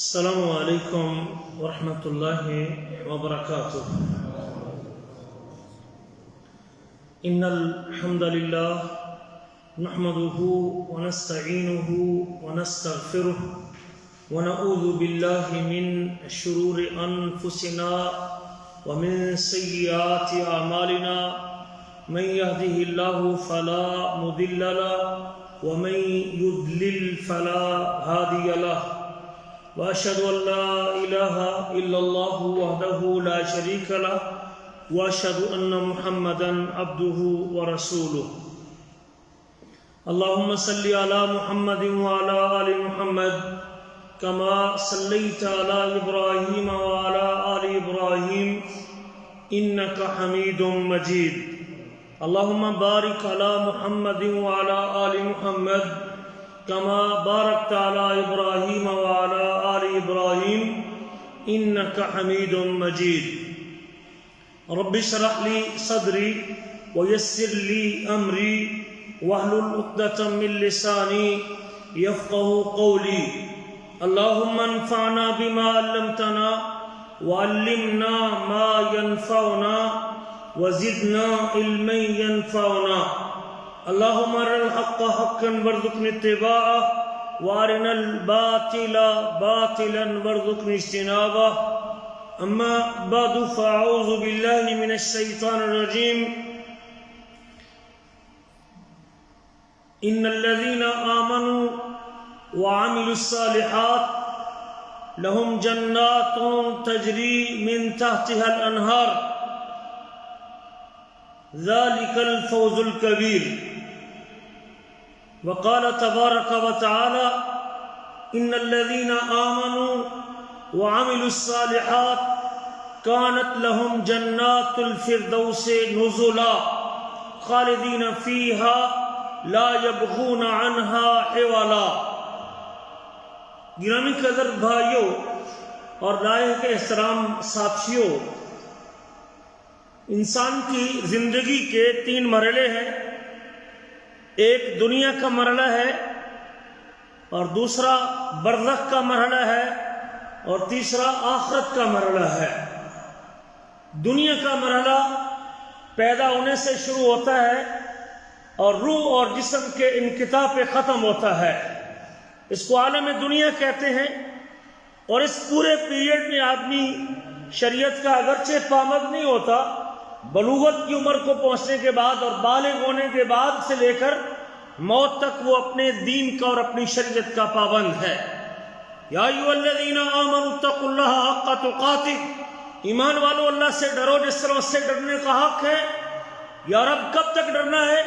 السلام علیکم ورحمۃ اللہ وبرکاتہ۔ ان الحمد للہ نحمده ونستعینه ونستغفره ونعوذ باللہ من شرور انفسنا ومن سیئات اعمالنا من يهده الله فلا مضل له ومن يضلل فلا هادي له وأشهد أن لا إله إلا الله وحده لا شريك له وأشهد أن محمدا عبده ورسوله۔ اللهم صل على محمد وعلى آل محمد كما صليت على إبراهيم وعلى آل إبراهيم إنك حميد مجيد۔ اللهم بارك على محمد وعلى آل محمد كما باركت على إبراهيم وعلى آل إبراهيم إنك حميد مجيد۔ رب اشرح لي صدري ويسر لي أمري واحلل عقدة من لساني يفقهوا قولي۔ اللهم انفعنا بما علمتنا وعلمنا ما ينفعنا وزدنا علما ينفعنا۔ اللهم ارنا الحق حقا وارزقنا اتباعه وارنا الباطل باطلا وارزقنا اجتنابه۔ اما بعد فاعوذ بالله من الشيطان الرجيم۔ ان الذين آمنوا وعملوا الصالحات لهم جنات تجري من تحتها الانهار ذلك الفوز الكبير۔ وقال تبارك وتعالى ان الذين آمنوا وعملوا الصالحات كانت لهم جنات الفردوس نزلا خالدين فيها لا يبغون عنها حولا۔ گرامی قدر بھائیوں اور لائق احترام ساتھیوں، انسان کی زندگی کے 3 مرحلے ہیں۔ ایک دنیا کا مرحلہ ہے، اور دوسرا برزخ کا مرحلہ ہے، اور تیسرا آخرت کا مرحلہ ہے۔ دنیا کا مرحلہ پیدا ہونے سے شروع ہوتا ہے اور روح اور جسم کے انقطاع پہ ختم ہوتا ہے۔ اس کو عالم دنیا کہتے ہیں، اور اس پورے پیریڈ میں آدمی شریعت کا اگرچہ پابند نہیں ہوتا، بلوغت کی عمر کو پہنچنے کے بعد اور بالغ ہونے کے بعد سے لے کر موت تک وہ اپنے دین کا اور اپنی شریعت کا پابند ہے۔ یا ایھا الذین آمنوا اتقوا اللہ حق تقاتہ، ایمان والو اللہ سے ڈرو جس طرح اس سے ڈرنے کا حق ہے۔ یا رب کب تک ڈرنا ہے؟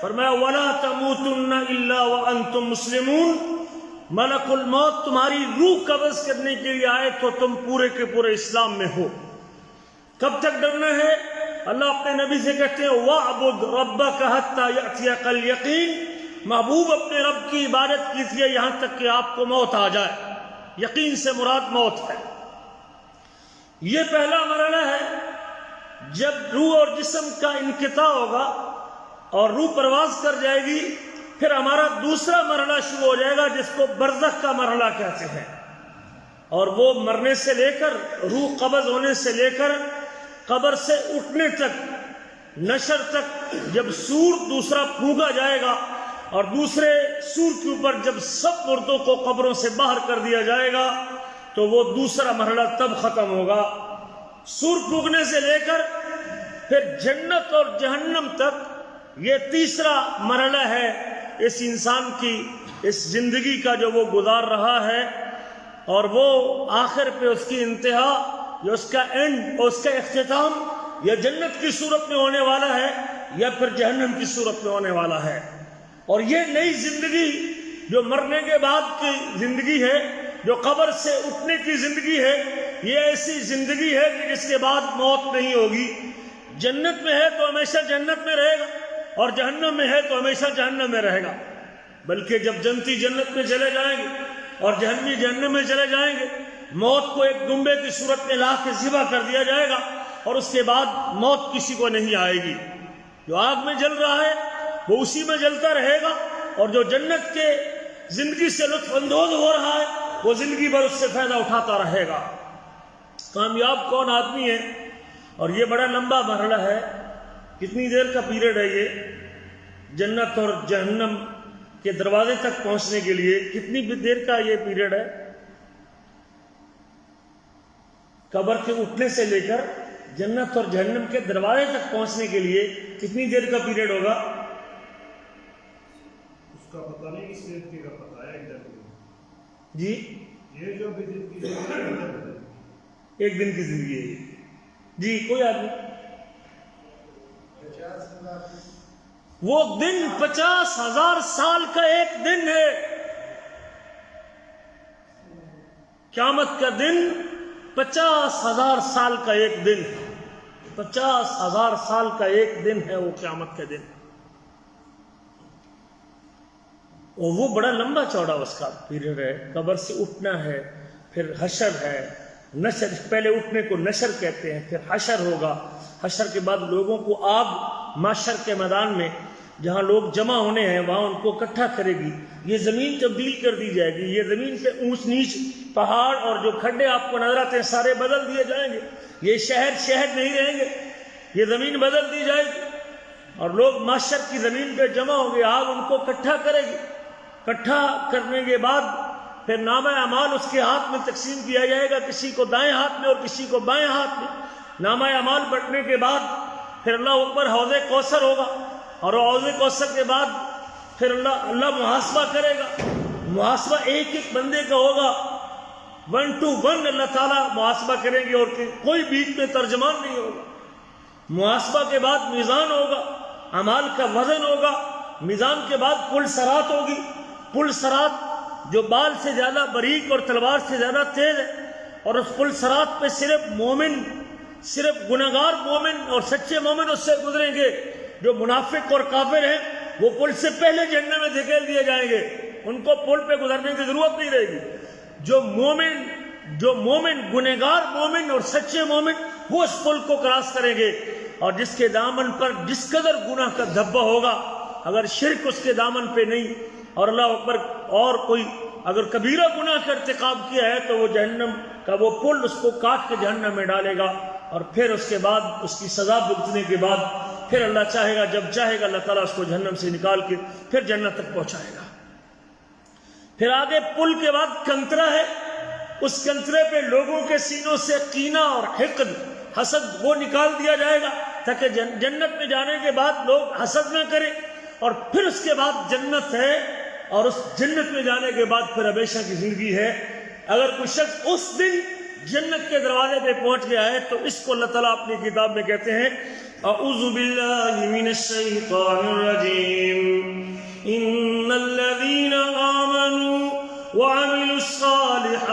فرمایا ولا تموتن الا وانتم مسلمون، ملک الموت تمہاری روح قبض کرنے کے لیے آئے تو تم پورے کے پورے اسلام میں ہو۔ کب تک ڈرنا ہے؟ اللہ اپنے نبی سے کہتے ہیں وَاعْبُدْ رَبَّكَ حَتَّى يَأْتِيَكَ الْيَقِينُ، محبوب اپنے رب کی عبادت کیجیے یہاں تک کہ آپ کو موت آ جائے۔ یقین سے مراد موت ہے۔ یہ پہلا مرحلہ ہے جب روح اور جسم کا انقطاع ہوگا اور روح پرواز کر جائے گی، پھر ہمارا دوسرا مرحلہ شروع ہو جائے گا جس کو برزخ کا مرحلہ کہتے ہیں، اور وہ مرنے سے لے کر روح قبض ہونے سے لے کر قبر سے اٹھنے تک، نشر تک، جب سور دوسرا پھونکا جائے گا اور دوسرے سور کے اوپر جب سب مردوں کو قبروں سے باہر کر دیا جائے گا تو وہ دوسرا مرحلہ تب ختم ہوگا۔ سور پھونکنے سے لے کر پھر جنت اور جہنم تک یہ تیسرا مرحلہ ہے اس انسان کی اس زندگی کا جو وہ گزار رہا ہے، اور وہ آخر پہ اس کی انتہا یا اس کا اینڈ اور اس کا اختتام یا جنت کی صورت میں ہونے والا ہے یا پھر جہنم کی صورت میں ہونے والا ہے۔ اور یہ نئی زندگی جو مرنے کے بعد کی زندگی ہے، جو قبر سے اٹھنے کی زندگی ہے، یہ ایسی زندگی ہے کہ جس کے بعد موت نہیں ہوگی۔ جنت میں ہے تو ہمیشہ جنت میں رہے گا، اور جہنم میں ہے تو ہمیشہ جہنم میں رہے گا۔ بلکہ جب جنتی جنت میں چلے جائیں گے اور جہنمی جہنم میں چلے جائیں گے، موت کو ایک دمبے کی صورت میں لا کے ذبح کر دیا جائے گا، اور اس کے بعد موت کسی کو نہیں آئے گی۔ جو آگ میں جل رہا ہے وہ اسی میں جلتا رہے گا، اور جو جنت کے زندگی سے لطف اندوز ہو رہا ہے وہ زندگی بھر اس سے فائدہ اٹھاتا رہے گا۔ کامیاب کون آدمی ہے؟ اور یہ بڑا لمبا مرحلہ ہے۔ کتنی دیر کا پیریڈ ہے یہ؟ جنت اور جہنم کے دروازے تک پہنچنے کے لیے کتنی دیر کا یہ پیریڈ ہے؟ قبر کے اٹھنے سے لے کر جنت اور جہنم کے دروازے تک پہنچنے کے لیے کتنی دیر کا پیریڈ ہوگا؟ اس کا پتہ نہیں، اس زندگی کا پتہ ہے جی، یہ جو بھی زندگی ہے ایک دن کی زندگی ہے یہ۔ جی، کوئی آدمی؟ وہ دن 50,000 سال کا ایک دن ہے۔ قیامت کا دن 50,000 سال کا ایک دن ہے۔ 50,000 سال کا ایک دن ہے وہ قیامت کا دن، اور وہ بڑا لمبا چوڑا اس کا پیریڈ ہے۔ قبر سے اٹھنا ہے، پھر حشر ہے، نشر، پہلے اٹھنے کو نشر کہتے ہیں، پھر حشر ہوگا۔ حشر کے بعد لوگوں کو آگ محشر کے میدان میں جہاں لوگ جمع ہونے ہیں وہاں ان کو اکٹھا کرے گی۔ یہ زمین تبدیل کر دی جائے گی، یہ زمین پہ اونچ نیچ پہاڑ اور جو کھڈے آپ کو نظر آتے ہیں سارے بدل دیے جائیں گے۔ یہ شہر نہیں رہیں گے، یہ زمین بدل دی جائے گی، اور لوگ محشر کی زمین پہ جمع ہوں گے، آگ ان کو اکٹھا کرے گی۔ اکٹھا کرنے کے بعد پھر نامہ اعمال اس کے ہاتھ میں تقسیم کیا جائے گا، کسی کو دائیں ہاتھ میں اور کسی کو بائیں ہاتھ میں۔ نامہ اعمال بٹنے کے بعد پھر اللہ اکبر حوض کوثر ہوگا، اور حوض کوثر کے بعد پھر اللہ محاسبہ کرے گا۔ محاسبہ ایک ایک بندے کا ہوگا، 1 to 1 اللہ تعالیٰ محاسبہ کریں گے، اور کوئی بیچ میں ترجمان نہیں ہوگا۔ محاسبہ کے بعد میزان ہوگا، اعمال کا وزن ہوگا۔ میزان کے بعد پل صراط ہوگی، پل صراط جو بال سے زیادہ باریک اور تلوار سے زیادہ تیز ہے، اور اس پل صراط پہ صرف مومن، صرف گناہگار مومن اور سچے مومن اس سے گزریں گے۔ جو منافق اور کافر ہیں وہ پل سے پہلے جہنم میں دھکیل دیے جائیں گے، ان کو پل پہ گزرنے کی ضرورت نہیں رہے گی۔ جو مومن گنہگار مومن اور سچے مومن وہ اس پل کو کراس کریں گے، اور جس کے دامن پر جس قدر گناہ کا دھبا ہوگا، اگر شرک اس کے دامن پہ نہیں، اور اللہ اکبر اور کوئی اگر کبیرہ گناہ کا ارتکاب کیا ہے، تو وہ جہنم کا وہ پل اس کو کاٹ کے جہنم میں ڈالے گا، اور پھر اس کے بعد اس کی سزا بھگتنے کے بعد پھر اللہ چاہے گا، جب چاہے گا اللہ تعالیٰ اس کو جہنم سے نکال کے پھر جنت تک پہنچائے گا۔ پھر آگے پل کے بعد کنترا ہے، اس کنترے پہ لوگوں کے سینوں سے کینہ اور حقد، حسد وہ نکال دیا جائے گا، تاکہ جنت میں جانے کے بعد لوگ حسد نہ کریں۔ اور پھر اس کے بعد جنت ہے، اور اس جنت میں جانے کے بعد پھر ہمیشہ کی زندگی ہے۔ اگر کوئی شخص اس دن جنت کے دروازے پہ پہنچ گیا ہے تو اس کو اللہ تعالیٰ اپنی کتاب میں کہتے ہیں اعوذ باللہ من الشیطان الرجیم ان الذین آمنوا وعملوا الصالحات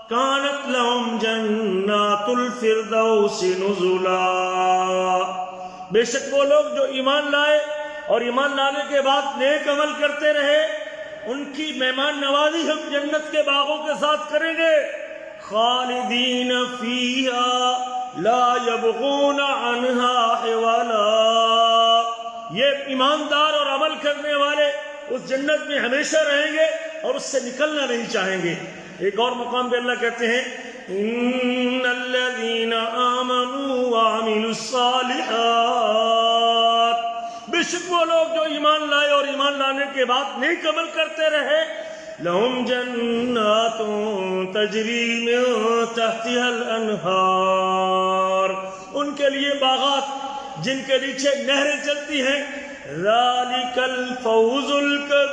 کانت لهم جنات الفردوس نزلا۔ بے شک وہ لوگ جو ایمان لائے اور ایمان لانے کے بعد نیک عمل کرتے رہے، ان کی مہمان نوازی ہم جنت کے باغوں کے ساتھ کریں گے، خالدین فیہا لا یبغون عنہا حولا۔ یہ ایماندار اور عمل کرنے والے اس جنت میں ہمیشہ رہیں گے اور اس سے نکلنا نہیں چاہیں گے۔ ایک اور مقام پہ اللہ کہتے ہیں ان الذین آمنوا وعملوا الصالحات، بے شک وہ لوگ جو ایمان لائے اور ایمان لانے کے بعد نیک عمل کرتے رہے، لہم جنات تجری من تحتها الانہار، ان کے لیے باغات جن کے نیچے نہریں چلتی ہیں، ذالک الفوز الکبیر،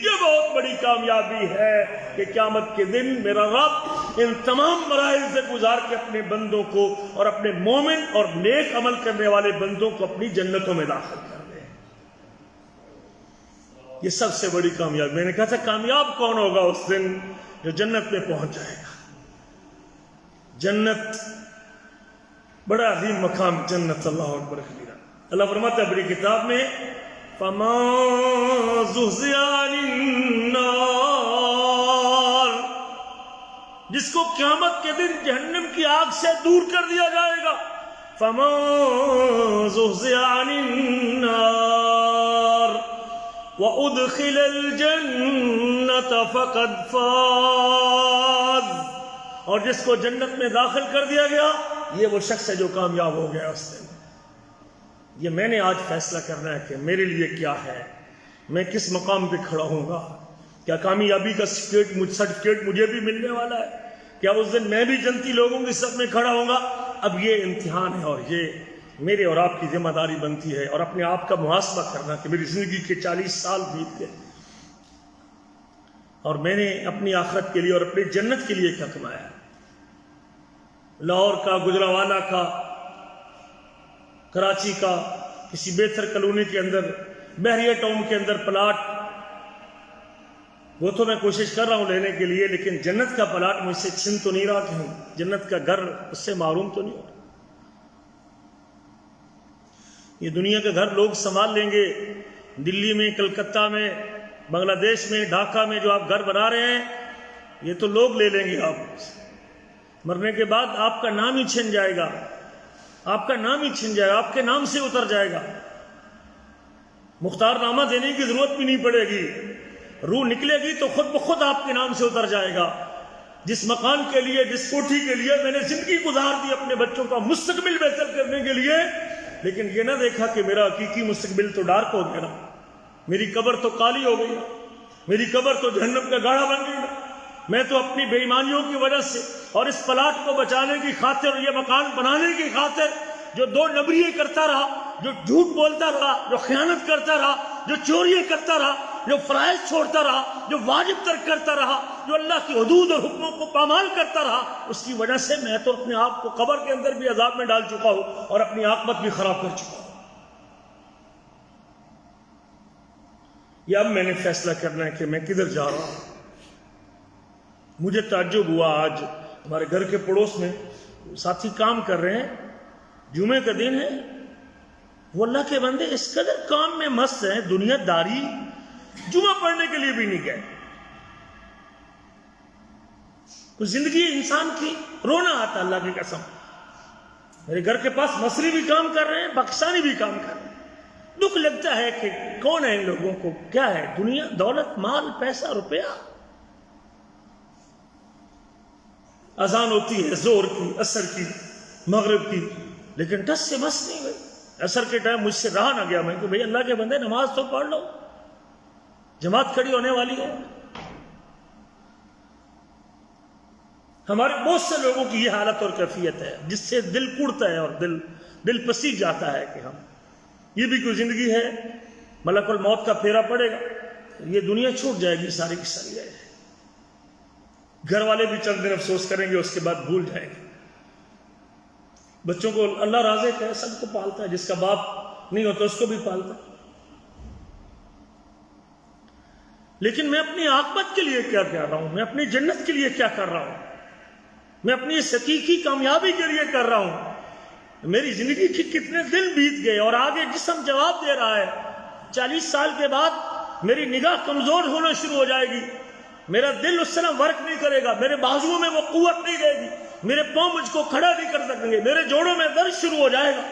یہ بہت بڑی کامیابی ہے کہ قیامت کے دن میرا رب ان تمام مراحل سے گزار کے اپنے بندوں کو اور اپنے مومن اور نیک عمل کرنے والے بندوں کو اپنی جنتوں میں داخل کر دے۔ یہ سب سے بڑی کامیابی۔ میں نے کہا تھا کامیاب کون ہوگا اس دن؟ جو جنت میں پہنچ جائے گا۔ جنت بڑا عظیم مقام، جنت، اللہ اکبر کبیرہ۔ اللہ فرماتا ہے اپنی کتاب میں فَمَن زُحْزِحَ عَنِ النَّارِ، جس کو قیامت کے دن جہنم کی آگ سے دور کر دیا جائے گا، فَمَن زُحْزِحَ عَنِ النَّارِ وَأُدْخِلَ الْجَنَّةَ فَقَدْ فَازَ، اور جس کو جنت میں داخل کر دیا گیا یہ وہ شخص ہے جو کامیاب ہو گیا اس دن۔ یہ میں نے آج فیصلہ کرنا ہے کہ میرے لیے کیا ہے، میں کس مقام پہ کھڑا ہوں گا، کیا کامیابی کا سرٹیفکیٹ مجھے بھی ملنے والا ہے، کیا اس دن میں بھی جنتی لوگوں کی صف میں کھڑا ہوں گا۔ اب یہ امتحان ہے اور یہ میرے اور آپ کی ذمہ داری بنتی ہے، اور اپنے آپ کا محاسبہ کرنا کہ میری زندگی کے 40 سال بیت گئے اور میں نے اپنی آخرت کے لیے اور اپنی جنت کے لیے کیا کمایا۔ لاہور کا، گجرانوالہ کا، کراچی کا، کسی بہتر کالونی کے اندر، بحریہ ٹاؤن کے اندر پلاٹ، وہ تو میں کوشش کر رہا ہوں لینے کے لیے، لیکن جنت کا پلاٹ مجھ سے چھن تو نہیں رہا کہیں، جنت کا گھر اس سے محروم تو نہیں ہو رہا۔ یہ دنیا کے گھر لوگ سنبھال لیں گے، دلی میں، کلکتہ میں، بنگلہ دیش میں، ڈھاکہ میں جو آپ گھر بنا رہے ہیں یہ تو لوگ لے لیں گے، آپ مرنے کے بعد آپ کا نام ہی چھن جائے گا، آپ کا نام ہی چھن جائے گا، آپ کے نام سے اتر جائے گا، مختار نامہ دینے کی ضرورت بھی نہیں پڑے گی، روح نکلے گی تو خود بخود آپ کے نام سے اتر جائے گا۔ جس مکان کے لیے، جس کوٹھی کے لیے میں نے زندگی گزار دی اپنے بچوں کا مستقبل بہتر کرنے کے لیے، لیکن یہ نہ دیکھا کہ میرا حقیقی مستقبل تو ڈارک ہو گیا نا، میری قبر تو کالی ہو گئی نا، میری قبر تو جہنم کا گاڑا بن گئی نا۔ میں تو اپنی بے ایمانیوں کی وجہ سے اور اس پلاٹ کو بچانے کی خاطر اور یہ مکان بنانے کی خاطر جو دو نمبریے کرتا رہا، جو جھوٹ بولتا رہا، جو خیانت کرتا رہا، جو چوریاں کرتا رہا، جو فرائض چھوڑتا رہا، جو واجب ترک کرتا رہا، جو اللہ کی حدود اور حکموں کو پامال کرتا رہا، اس کی وجہ سے میں تو اپنے آپ کو قبر کے اندر بھی عذاب میں ڈال چکا ہوں اور اپنی عاقبت بھی خراب کر چکا ہوں۔ یہ اب میں نے فیصلہ کرنا ہے کہ میں کدھر جا رہا ہوں۔ مجھے تعجب ہوا، آج ہمارے گھر کے پڑوس میں ساتھی کام کر رہے ہیں، جمعے کا دن ہے، وہ اللہ کے بندے اس قدر کام میں مست ہیں، دنیا داری، جمعہ پڑھنے کے لیے بھی نہیں گئے۔ کچھ زندگی انسان کی رونا آتا اللہ کی قسم۔ میرے گھر کے پاس مصری بھی کام کر رہے ہیں، پاکستانی بھی کام کر رہے ہیں، دکھ لگتا ہے کہ کون ہے ان لوگوں کو، کیا ہے دنیا، دولت، مال، پیسہ، روپیہ۔ اذان ہوتی ہے زور کی، عصر کی، مغرب کی، لیکن ٹس سے مس نہیں ہوئی۔ عصر کے ٹائم مجھ سے رہا نہ گیا، میں کہ بھئی اللہ کے بندے نماز تو پڑھ لو، جماعت کھڑی ہونے والی ہے۔ ہمارے بہت سے لوگوں کی یہ حالت اور کیفیت ہے جس سے دل کڑتا ہے اور دل پسیج جاتا ہے کہ ہم یہ بھی کوئی زندگی ہے، ملک الموت کا پھیرا پڑے گا، یہ دنیا چھوٹ جائے گی، ساری کی ساری جائے گی، گھر والے بھی چند دن افسوس کریں گے، اس کے بعد بھول جائیں گے۔ بچوں کو اللہ رازق ہے، سب کو پالتا ہے، جس کا باپ نہیں ہوتا اس کو بھی پالتا ہے، لیکن میں اپنی عاقبت کے لیے کیا کر رہا ہوں، میں اپنی جنت کے لیے کیا کر رہا ہوں، میں اپنی اس حقیقی کامیابی کے لیے کر رہا ہوں۔ میری زندگی کے کتنے دن بیت گئے اور آگے جسم جواب دے رہا ہے۔ 40 سال کے بعد میری نگاہ کمزور ہونا شروع ہو جائے گی، میرا دل اس طرح ورک نہیں کرے گا، میرے بازوؤں میں وہ قوت نہیں رہے گی، میرے پاؤں مجھ کو کھڑا نہیں کر سکیں گے، میرے جوڑوں میں درد شروع ہو جائے گا،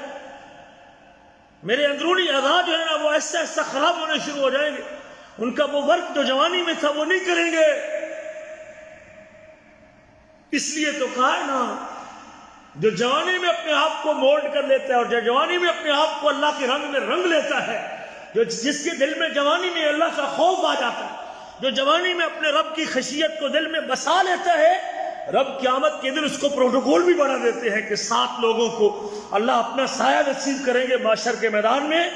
میرے اندرونی اعضاء جو ہے نا وہ ایسا ایسا خراب ہونے شروع ہو جائیں گے، ان کا وہ ورک جو جوانی میں تھا وہ نہیں کریں گے۔ اس لیے تو کہا ہے نا، جو جوانی میں اپنے آپ کو مولڈ کر لیتا ہے اور جو جوانی میں اپنے آپ کو اللہ کے رنگ میں رنگ لیتا ہے، جس کے دل میں جوانی میں اللہ کا خوف آ جاتا ہے، جو جوانی میں اپنے رب کی خشیت کو دل میں بسا لیتا ہے، رب قیامت کے دن اس کو پروٹوکول بھی بنا دیتے ہیں کہ 7 لوگوں کو اللہ اپنا سایہ نصیب کریں گے محشر کے میدان میں،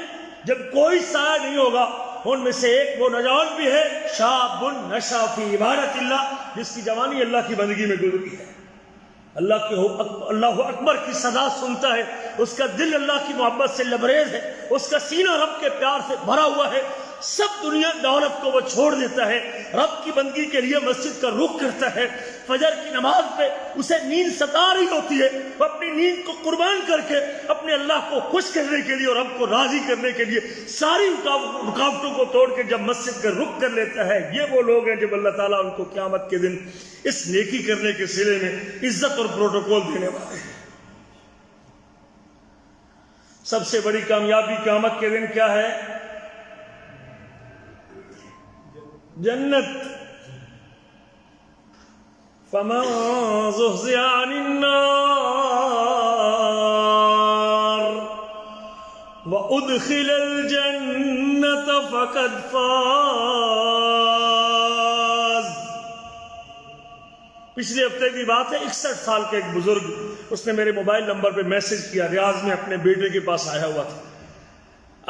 جب کوئی سایہ نہیں ہوگا۔ ان میں سے ایک وہ نوجوان بھی ہے، شاب نشا فی عبادت اللہ، جس کی جوانی اللہ کی بندگی میں گزری ہے، اللہ اکبر کی صدا سنتا ہے، اس کا دل اللہ کی محبت سے لبریز ہے، اس کا سینہ رب کے پیار سے بھرا ہوا ہے، سب دنیا دولت کو وہ چھوڑ دیتا ہے، رب کی بندگی کے لیے مسجد کا رخ کرتا ہے، فجر کی نماز پہ اسے نیند ستا رہی ہوتی ہے، وہ اپنی نیند کو قربان کر کے اپنے اللہ کو خوش کرنے کے لیے اور رب کو راضی کرنے کے لیے ساری رکاوٹوں کو توڑ کے جب مسجد کا رخ کر لیتا ہے، یہ وہ لوگ ہیں جب اللہ تعالیٰ ان کو قیامت کے دن اس نیکی کرنے کے صلے میں عزت اور پروٹوکول دینے والے ہیں۔ سب سے بڑی کامیابی قیامت کے دن کیا ہے؟ جنت. فمن زحزح عن النار وادخل الجنة فقد فاز. پچھلے ہفتے کی بات ہے، 61 سال کا ایک بزرگ، اس نے میرے موبائل نمبر پہ میسج کیا، ریاض میں اپنے بیٹے کے پاس آیا ہوا تھا.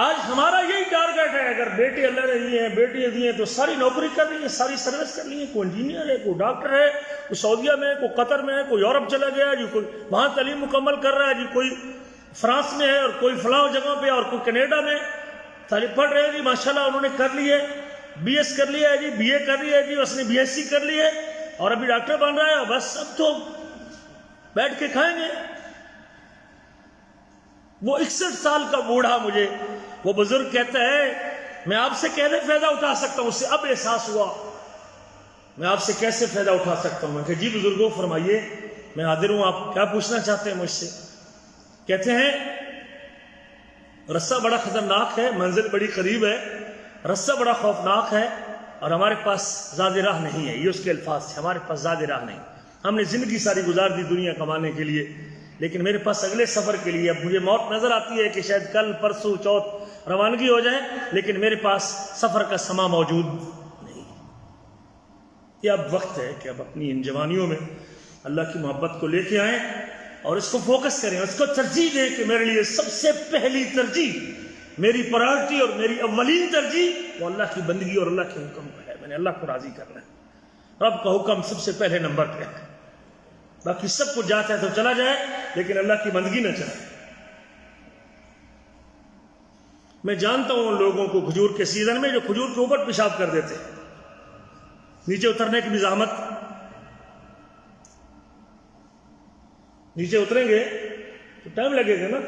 آج ہمارا یہی ٹارگٹ ہے، اگر بیٹے اللہ نے دیے ہیں، بیٹیاں دی ہیں تو ساری نوکری کر لی ہیں، ساری سروس کر لی ہیں. کوئی انجینئر ہے، کوئی ڈاکٹر ہے، کوئی سعودیہ میں ہے، کوئی قطر میں ہے، کوئی یورپ چلا گیا ہے، جو کوئی وہاں تعلیم مکمل کر رہا ہے، جو کوئی فرانس میں ہے، اور کوئی فلاں جگہ پہ، اور کوئی کینیڈا میں تعلیم پڑھ رہے ہیں. جی ماشاءاللہ انہوں نے کر لی ہے، بی ایس کر لیا ہے جی، بی اے کر لیا ہے جی، اس نے بی ایس سی کر لی ہے، اور ابھی ڈاکٹر بن رہا ہے. بس اب تو بیٹھ کے کھائیں گے. وہ 61 سال کا بوڑھا، مجھے وہ بزرگ کہتا ہے میں آپ سے کیسے فائدہ اٹھا سکتا ہوں. اس سے اب احساس ہوا میں آپ سے کیسے فائدہ اٹھا سکتا ہوں. میں کہ جی بزرگوں فرمائیے، میں حاضر ہوں، آپ کیا پوچھنا چاہتے ہیں مجھ سے. کہتے ہیں رستہ بڑا خطرناک ہے، منزل بڑی قریب ہے، رستہ بڑا خوفناک ہے، اور ہمارے پاس زیادہ راہ نہیں ہے. یہ اس کے الفاظ تھے، ہمارے پاس زیادہ راہ نہیں. ہم نے زندگی ساری گزار دی دنیا کمانے کے لیے، لیکن میرے پاس اگلے سفر کے لیے اب مجھے موت نظر آتی ہے کہ شاید کل پرسوں چوتھ روانگی ہو جائے، لیکن میرے پاس سفر کا سما موجود نہیں. یہ اب وقت ہے کہ اب اپنی ان جوانیوں میں اللہ کی محبت کو لے کے آئیں اور اس کو فوکس کریں، اس کو ترجیح دیں کہ میرے لیے سب سے پہلی ترجیح، میری پرائرٹی اور میری اولین ترجیح وہ اللہ کی بندگی اور اللہ کے حکم کا ہے. میں نے اللہ کو راضی کرنا ہے، رب کا حکم سب سے پہلے نمبر پہ ہے. باقی سب کچھ جاتا ہے تو چلا جائے، لیکن اللہ کی بندگی نہ چلے. میں جانتا ہوں ان لوگوں کو کھجور کے سیزن میں جو کھجور کے اوپر پیشاب کر دیتے ہیں، نیچے اترنے کی بھی زحمت. نیچے اتریں گے تو ٹائم لگے گا نا.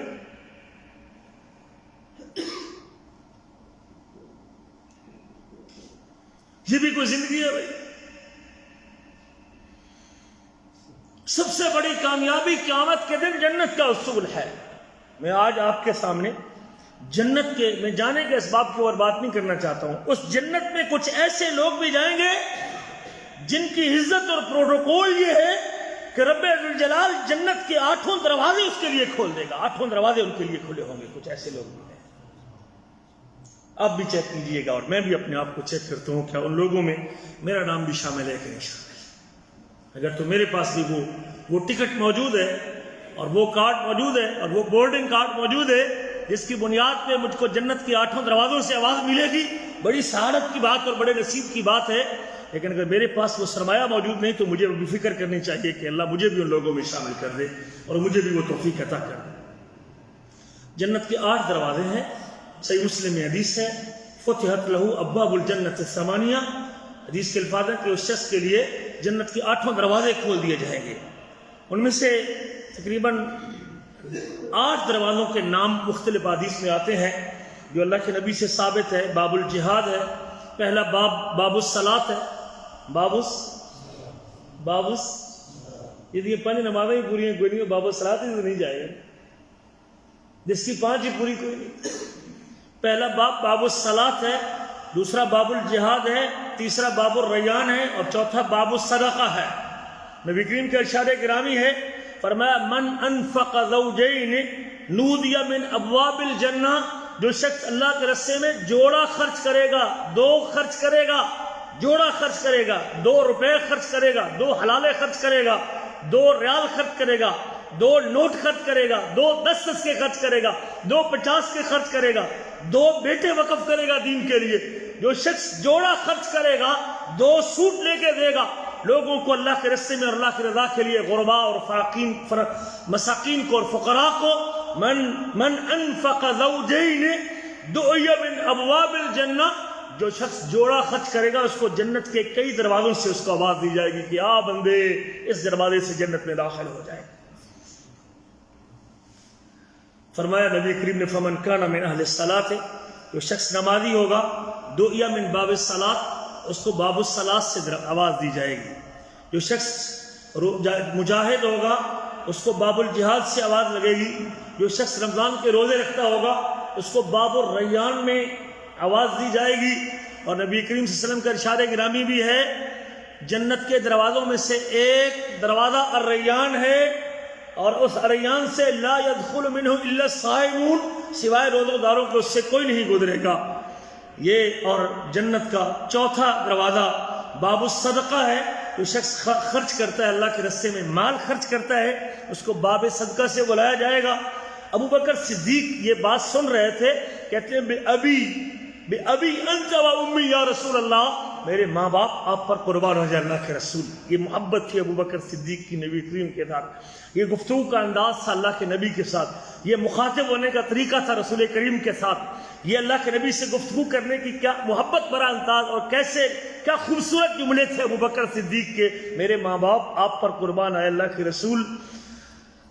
یہ بھی کوئی زندگی ہے بھائی. سب سے بڑی کامیابی قیامت کے دن جنت کا اصول ہے. میں آج آپ کے سامنے جنت کے، میں جانے کے اسباب کی اور بات نہیں کرنا چاہتا ہوں. اس جنت میں کچھ ایسے لوگ بھی جائیں گے جن کی عزت اور پروٹوکول یہ ہے کہ رب الجلال جنت کے 8 دروازے اس کے لیے کھول دے گا. 8 دروازے ان کے لیے کھلے ہوں گے. کچھ ایسے لوگ بھی ہیں. آپ بھی چیک کیجئے گا، اور میں بھی اپنے آپ کو چیک کرتا ہوں کیا ان لوگوں میں میرا نام بھی شامل ہے کہ نہیں شامل. اگر تو میرے پاس بھی وہ ٹکٹ موجود ہے، اور وہ کارڈ موجود ہے، اور وہ بورڈنگ کارڈ موجود ہے جس کی بنیاد پہ مجھ کو جنت کے 8 دروازوں سے آواز ملے گی، بڑی سعادت کی بات اور بڑے نصیب کی بات ہے. لیکن اگر میرے پاس وہ سرمایہ موجود نہیں تو مجھے بھی فکر کرنی چاہیے کہ اللہ مجھے بھی ان لوگوں میں شامل کر دے اور مجھے بھی وہ توفیق عطا کر دے. جنت کے 8 دروازے ہیں. صحیح مسلم میں حدیث ہے، فتحت لہو ابواب الجنت الثمانیہ. حدیث کے الفاظ ہیں کہ اس شخص کے لیے جنت کے 8 دروازے کھول دیے جائیں گے. ان میں سے تقریباً 8 دروازوں کے نام مختلف حدیث میں آتے ہیں جو اللہ کے نبی سے ثابت ہے. باب الجہاد ہے پہلا، باب الصلاۃ ہے، یہ 5 نمازیں ہی پوری ہیں، کوئی نہیں. باب الصلاۃ ہی تو نہیں جائے گا جس کی 5 ہی پوری کوئی نہیں. پہلا باب الصلاۃ ہے، دوسرا باب الجہاد ہے، تیسرا باب الریان ہے، اور چوتھا باب الصدقہ ہے. نبی کریم کے ارشاد گرامی ہے، فرمایا من انفق زوجین نودی من ابواب الجنہ. جو شخص اللہ کے راستے میں جوڑا خرچ کرے گا، 2 خرچ کرے گا، جوڑا خرچ کرے گا، 2 روپے خرچ کرے گا، 2 حلالے خرچ کرے گا، 2 ریال خرچ کرے گا، 2 نوٹ خرچ کرے گا، 2 10 کے خرچ کرے گا، 2 50 کے خرچ کرے گا، 2 بیٹے وقف کرے گا دین کے لیے. جو شخص جوڑا خرچ کرے گا، 2 سوٹ لے کے دے گا لوگوں کو اللہ کے راستے میں اور اللہ کی رضا کے لیے، غربا اور مساکین کو اور فقراء کو. من انفق زوجین دعی من ابواب الجنہ. جو شخص جوڑا خرچ کرے گا اس کو جنت کے کئی دروازوں سے اس کو آواز دی جائے گی کہ آ بندے اس دروازے سے جنت میں داخل ہو جائے. فرمایا نبی کریم نے فمن کان من اہل الصلاۃ. جو شخص نمازی ہوگا، دعی من باب الصلاۃ، اس کو باب الصلاۃ سے آواز دی جائے گی. جو شخص مجاہد ہوگا اس کو باب الجہاد سے آواز لگے گی. جو شخص رمضان کے روزے رکھتا ہوگا اس کو باب الریان میں آواز دی جائے گی. اور نبی کریم صلی اللہ علیہ وسلم کا ارشاد گرامی بھی ہے جنت کے دروازوں میں سے ایک دروازہ الریان ہے، اور اس الریان سے لا يدخل منہ الا الصائمون، سوائے روزہ داروں کے اس سے کوئی نہیں گزرے گا۔ یہ اور جنت کا چوتھا دروازہ باب الصدقہ ہے، جو شخص خرچ کرتا ہے اللہ کے راستے میں، مال خرچ کرتا ہے، اس کو باب صدقہ سے بلایا جائے گا۔ ابو بکر صدیق یہ بات سن رہے تھے، کہتے ہیں بے ابی انت و امی یا رسول اللہ، میرے ماں باپ آپ پر قربان ہو جائے اللہ کے رسول۔ یہ محبت تھی ابو بکر صدیق کی نبی کریم کے ساتھ، یہ گفتگو کا انداز تھا اللہ کے نبی کے ساتھ، یہ مخاطب ہونے کا طریقہ تھا رسول کریم کے ساتھ، یہ اللہ کے نبی سے گفتگو کرنے کی کیا محبت بھرا انداز، اور کیسے کیا خوبصورت جملے تھے ابو بکر صدیق کے، میرے ماں باپ آپ پر قربان آئے اللہ کے رسول۔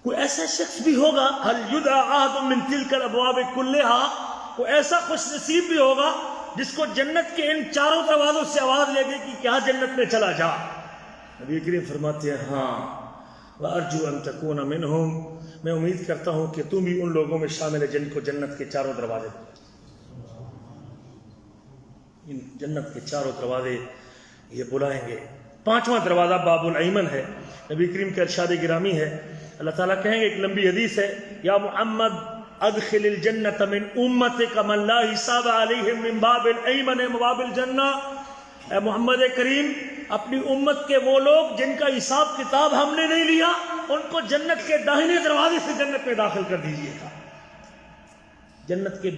کوئی ایسا شخص بھی ہوگا هل يدعى احد من تلك الابواب كلها، کوئی ایسا خوش نصیب بھی ہوگا جس کو جنت کے ان چاروں دروازوں سے آواز لے گی کہ کیا جنت میں چلا جا؟ نبی کریم فرماتے ہیں ہاں، وارجو ان تكون منهم، میں امید کرتا ہوں کہ تم بھی ان لوگوں میں شامل ہے جن کو جنت کے چاروں دروازے، ان جنت کے چاروں دروازے یہ بلائیں گے۔ پانچواں دروازہ باب الایمن ہے، نبی کریم کا ارشاد گرامی ہے، اللہ تعالیٰ کہیں گے، ایک لمبی حدیث ہے، یا محمد ادخل الجنت من امتک من لا حساب علیہم من باب الایمن باب الجنہ، اے محمد کریم اپنی امت کے وہ لوگ جن کا حساب کتاب ہم نے نہیں لیا، ان کو جنت کے داہنے دروازے سے جنت میں داخل کر دیجیے گا۔ جنت کے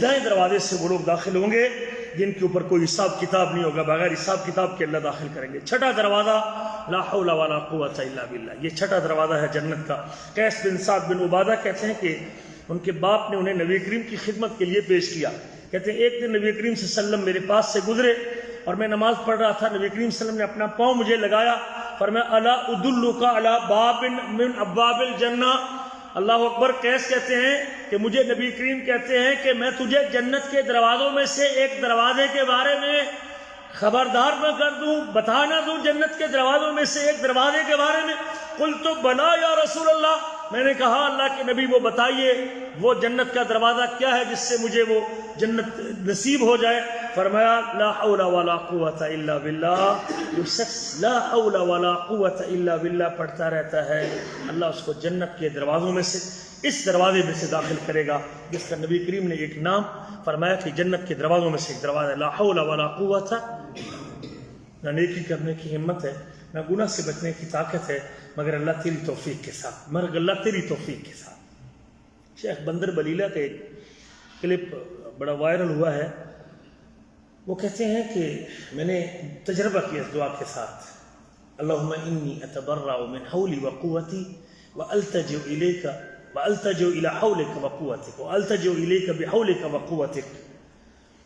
دائیں دروازے سے وہ لوگ داخل ہوں گے جن کے اوپر کوئی حساب کتاب نہیں ہوگا، بغیر حساب کتاب کے اللہ داخل کریں گے۔ چھٹا دروازہ لا حول ولا قوت الا باللہ، یہ چھٹا دروازہ ہے جنت کا۔ قیس بن سعد بن عبادہ کہتے ہیں کہ ان کے باپ نے انہیں نبی کریم کی خدمت کے لیے پیش کیا، کہتے ہیں ایک دن نبی کریم صلی اللہ علیہ وسلم میرے پاس سے گزرے اور میں نماز پڑھ رہا تھا، نبی کریم صلی اللہ علیہ وسلم نے اپنا پاؤں مجھے لگایا، فرمایا الا ادلک علی باب من ابواب الجنہ، اللہ اکبر۔ قیس کہتے ہیں کہ مجھے نبی کریم کہتے ہیں کہ میں تجھے جنت کے دروازوں میں سے ایک دروازے کے بارے میں خبردار نہ کر دوں، بتا نہ دوں جنت کے دروازوں میں سے ایک دروازے کے بارے میں؟ قلت بلا یا رسول اللہ، میں نے کہا اللہ کے نبی وہ بتائیے وہ جنت کا دروازہ کیا ہے جس سے مجھے وہ جنت نصیب ہو جائے؟ فرمایا لا حول ولا قوت الا باللہ، جو شخص لا حول ولا قوت الا باللہ پڑھتا رہتا ہے اللہ اس کو جنت کے دروازوں میں سے اس دروازے میں سے داخل کرے گا جس کا نبی کریم نے ایک نام فرمایا کہ جنت کے دروازوں میں سے ایک دروازہ لا حول ولا قوت، نہ نیکی کرنے کی ہمت ہے، نہ گناہ سے بچنے کی طاقت ہے، مگر اللہ تیری توفیق کے ساتھ، مگر اللہ تیری توفیق کے ساتھ۔ شیخ بندر بلیلہ کا ایک کلپ بڑا وائرل ہوا ہے، وہ کہتے ہیں کہ میں نے تجربہ کیا اس دعا کے ساتھ، اللہم انی اتبرع من حولی وقوتی والتجئ الیک والتجئ الی حولک وقوتک والتجئ الیک بحولک وقوتک،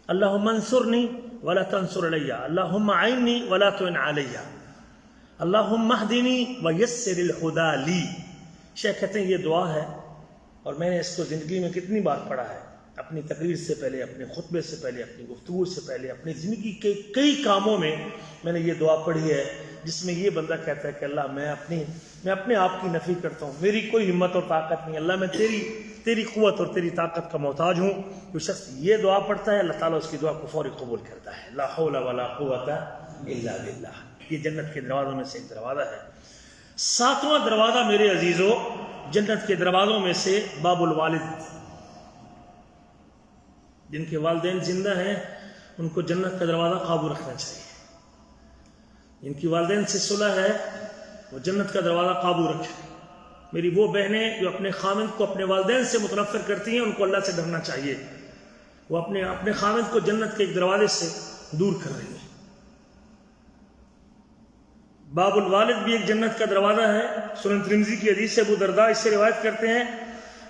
اللہم انصرنی ولا تنصر علی، اللہم اعنی ولا تعن علی، اللہم اہدنی ویسر الہدی لی۔ شیخ کہتے ہیں یہ دعا ہے اور میں نے اس کو زندگی میں کتنی بار پڑھا ہے، اپنی تقریر سے پہلے، اپنے خطبے سے پہلے، اپنی گفتگو سے پہلے، اپنی زندگی کے کئی کاموں میں نے یہ دعا پڑھی ہے، جس میں یہ بندہ کہتا ہے کہ اللہ میں اپنے آپ کی نفی کرتا ہوں، میری کوئی ہمت اور طاقت نہیں، اللہ میں تیری قوت اور تیری طاقت کا محتاج ہوں۔ جو شخص یہ دعا پڑھتا ہے اللہ تعالیٰ اس کی دعا کو فوری قبول کرتا ہے، لا حول ولا قوت الا باللہ۔ یہ جنت کے دروازوں میں سے ایک دروازہ ہے۔ ساتواں دروازہ میرے عزیزو جنت کے دروازوں میں سے باب الوالد، جن کے والدین زندہ ہیں ان کو جنت کا دروازہ قابو رکھنا چاہیے، جن کی والدین سے صلح ہے وہ جنت کا دروازہ قابو رکھیں۔ میری وہ بہنیں جو اپنے خامند کو اپنے والدین سے متنفر کرتی ہیں ان کو اللہ سے ڈرنا چاہیے، وہ اپنے خامند کو جنت کے ایک دروازے سے دور کر رہی ہیں۔ باب الوالد بھی ایک جنت کا دروازہ ہے۔ سنن ترمذی کی حدیث سے ابو درداء اس سے روایت کرتے ہیں،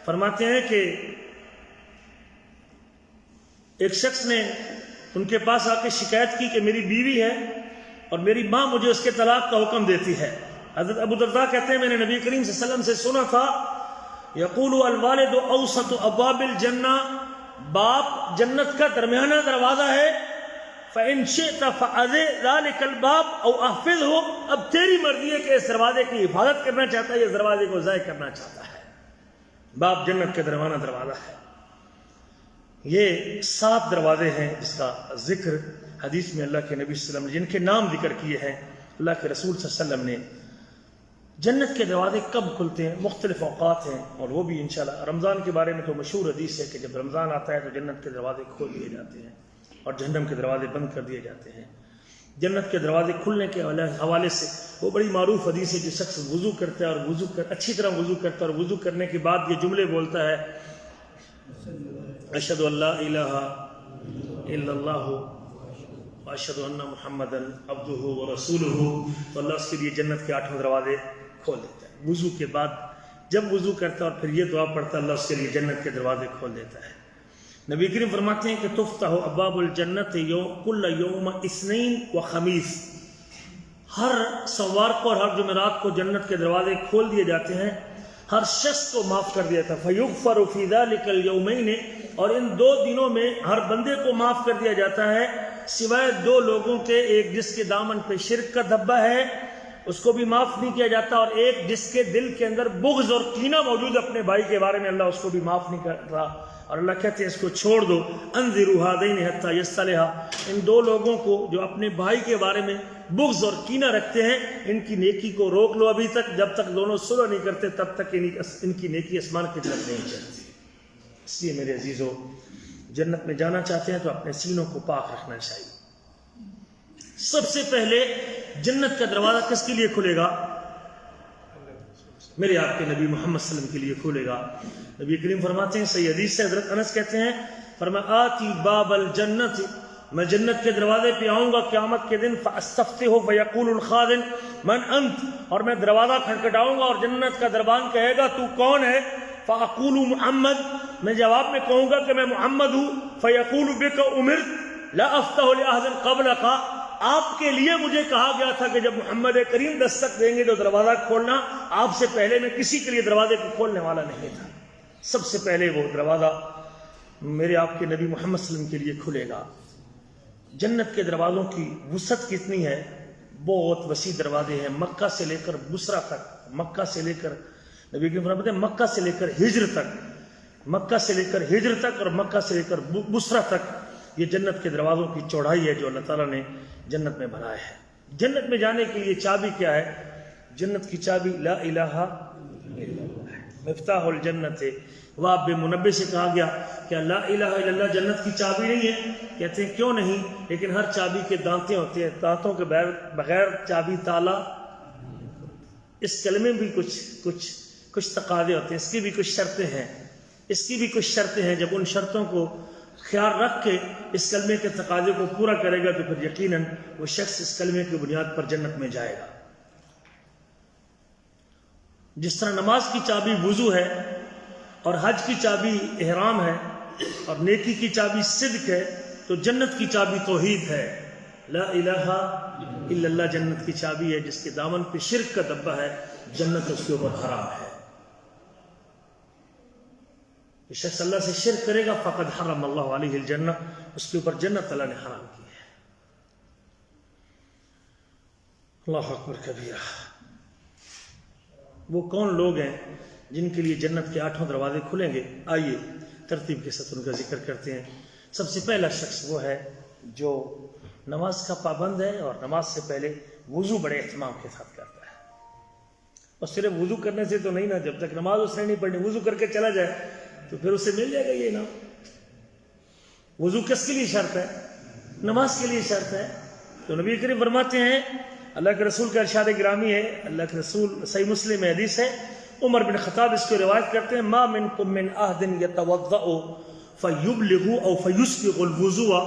فرماتے ہیں کہ ایک شخص نے ان کے پاس آ کے شکایت کی کہ میری بیوی ہے اور میری ماں مجھے اس کے طلاق کا حکم دیتی ہے۔ حضرت ابو درداء کہتے ہیں میں نے نبی کریم صلی اللہ علیہ وسلم سے سنا تھا یقول الوالد اوسط ابواب الجنہ، باپ جنت کا درمیانہ دروازہ ہے، فَإِن شِئْتَ فَأَذِئْ ذَلِكَ الْبَابَ أَوْ أَحْفِظْهُ، اب تیری مرضی ہے کہ اس دروازے کی حفاظت کرنا چاہتا ہے یا اس دروازے کو ضائع کرنا چاہتا ہے۔ باپ جنت کا درمیانہ دروازہ ہے۔ یہ 7 دروازے ہیں جس کا ذکر حدیث میں اللہ کے نبی صلی اللہ علیہ وسلم نے جن کے نام ذکر کیے ہیں. اللہ کے رسول صلی اللہ علیہ وسلم نے جنت کے دروازے کب کھلتے ہیں، مختلف اوقات ہیں، اور وہ بھی انشاءاللہ رمضان کے بارے میں تو مشہور حدیث ہے کہ جب رمضان آتا ہے تو جنت کے دروازے کھول دیے جاتے ہیں اور جہنم کے دروازے بند کر دیے جاتے ہیں. جنت کے دروازے کھلنے کے حوالے سے وہ بڑی معروف حدیث ہے. جو شخص وضو کرتا ہے اور اچھی طرح وضو کرتا ہے اور وضو کرنے کے بعد یہ جملے بولتا ہے اشہد ان لا الہ الا اللہ واشہد ان محمدا عبدہ ورسولہ، تو اللہ اس کے لیے جنت کے 8 دروازے کھول دیتا ہے. وضو کے بعد جب وضو کرتا ہے اور پھر یہ دعا پڑھتا ہے اللہ اس کے لیے جنت کے دروازے کھول دیتا ہے. نبی کریم فرماتے ہیں کہ تفتح ابواب الجنت کل یوم اثنین و خمیس، ہر سوار کو اور ہر جمعرات کو جنت کے دروازے کھول دیے جاتے ہیں، ہر شخص کو معاف کر دیا جاتا ہے. فیغفر فی ذلک الیومین، اور ان 2 دنوں میں ہر بندے کو معاف کر دیا جاتا ہے سوائے 2 لوگوں کے. ایک جس کے دامن پہ شرک کا دھبا ہے اس کو بھی معاف نہیں کیا جاتا، اور ایک جس کے دل کے اندر بغض اور کینہ موجود اپنے بھائی کے بارے میں اللہ اس کو بھی معاف نہیں کر رہا، اور اللہ کہتے ہیں اس کو چھوڑ دو. انذروا ہذین حتی یصطلحا، ان 2 لوگوں کو جو اپنے بھائی کے بارے میں بغض اور کینہ رکھتے ہیں ان کی نیکی کو روک لو ابھی تک، جب تک دونوں صلح نہیں کرتے تب تک ان کی نیکی آسمان کی طرف نہیں چلتی. اس لیے میرے عزیزو، جنت میں جانا چاہتے ہیں تو اپنے سینوں کو پاک رکھنا چاہیے. سب سے پہلے جنت کا دروازہ کس کے لیے کھلے گا؟ میرے آپ کے نبی محمد صلی اللہ علیہ وسلم کے لیے کھولے گا. نبی کریم فرماتے ہیں، صحیح حدیث سے حضرت انس کہتے ہیں، فرمایا آتی باب الجنت، میں جنت کے دروازے پہ آؤں گا قیامت کے دن، فاستفتح فیقول الخازن من انت، اور میں دروازہ کھٹکھٹاؤں گا اور جنت کا دربان کہے گا تو کون ہے؟ فاقول محمد، میں جواب میں کہوں گا کہ میں محمد ہوں. فیقول بک امرت لا افتح لاحد قبلک، آپ کے لیے مجھے کہا گیا تھا کہ جب محمد کریم دستک دیں گے تو دروازہ کھولنا، آپ سے پہلے میں کسی کے لیے دروازے کو کھولنے والا نہیں تھا. سب سے پہلے وہ دروازہ میرے آپ کے نبی محمد صلی اللہ علیہ وسلم کے لیے کھلے گا. جنت کے دروازوں کی وسعت کتنی ہے؟ بہت وسیع دروازے ہیں، مکہ سے لے کر بصرہ تک، مکہ سے لے کر نبی کریم فرماتے ہیں مکہ سے لے کر ہجر تک، مکہ سے لے کر ہجر تک اور مکہ سے لے کر بصرہ تک یہ جنت کے دروازوں کی چوڑائی ہے جو اللہ تعالیٰ نے جنت میں بنایا ہے. جنت میں جانے کے لیے چابی کیا ہے؟ جنت کی چابی لا الہ الا اللہ ہے، مفتاح الجنت ہے. واب منبع سے کہا گیا کہ لا الہ الا اللہ جنت کی چابی نہیں ہے. کہتے ہیں کیوں نہیں؟ لیکن ہر چابی کے دانتے ہوتے ہیں، دانتوں کے بغیر چابی تالا. اس کلمے بھی کچھ تقاضے ہوتے ہیں، اس کی بھی کچھ شرطیں ہیں، اس کی بھی کچھ شرطیں ہیں. جب ان شرطوں کو خیال رکھ کے اس کلمے کے تقاضے کو پورا کرے گا تو پھر یقیناً وہ شخص اس کلمے کی بنیاد پر جنت میں جائے گا. جس طرح نماز کی چابی وضو ہے اور حج کی چابی احرام ہے اور نیکی کی چابی صدق ہے، تو جنت کی چابی توحید ہے. لا الہ الا اللہ جنت کی چابی ہے. جس کے دامن پہ شرک کا دبا ہے جنت اس کے اوپر حرام ہے. جو شخص اللہ سے شرک کرے گا فقد حرم اللہ علیہ الجنہ، اس کے اوپر جنت اللہ نے حرام کی ہے. اللہ اکبر کبیرہ. وہ کون لوگ ہیں جن کے لیے جنت کے 8 دروازے کھلیں گے؟ آئیے ترتیب کے ساتھ ان کا ذکر کرتے ہیں. سب سے پہلا شخص وہ ہے جو نماز کا پابند ہے اور نماز سے پہلے وضو بڑے اہتمام کے ساتھ کرتا ہے. اور صرف وضو کرنے سے تو نہیں نا، جب تک نماز اس نے نہیں پڑھنی وضو کر کے چلا جائے تو پھر اسے مل جائے گا یہ انعام. وضو کس کے لیے شرط ہے؟ نماز کے لیے شرط ہے. تو نبی کریم فرماتے ہیں، اللہ کے رسول کا ارشاد گرامی ہے، اللہ کے رسول صحیح مسلم میں حدیث ہے، عمر بن خطاب اس کو روایت کرتے ہیں، ما منکم من احد یتوضأ فیبلغ او فیسبغ الوضوء،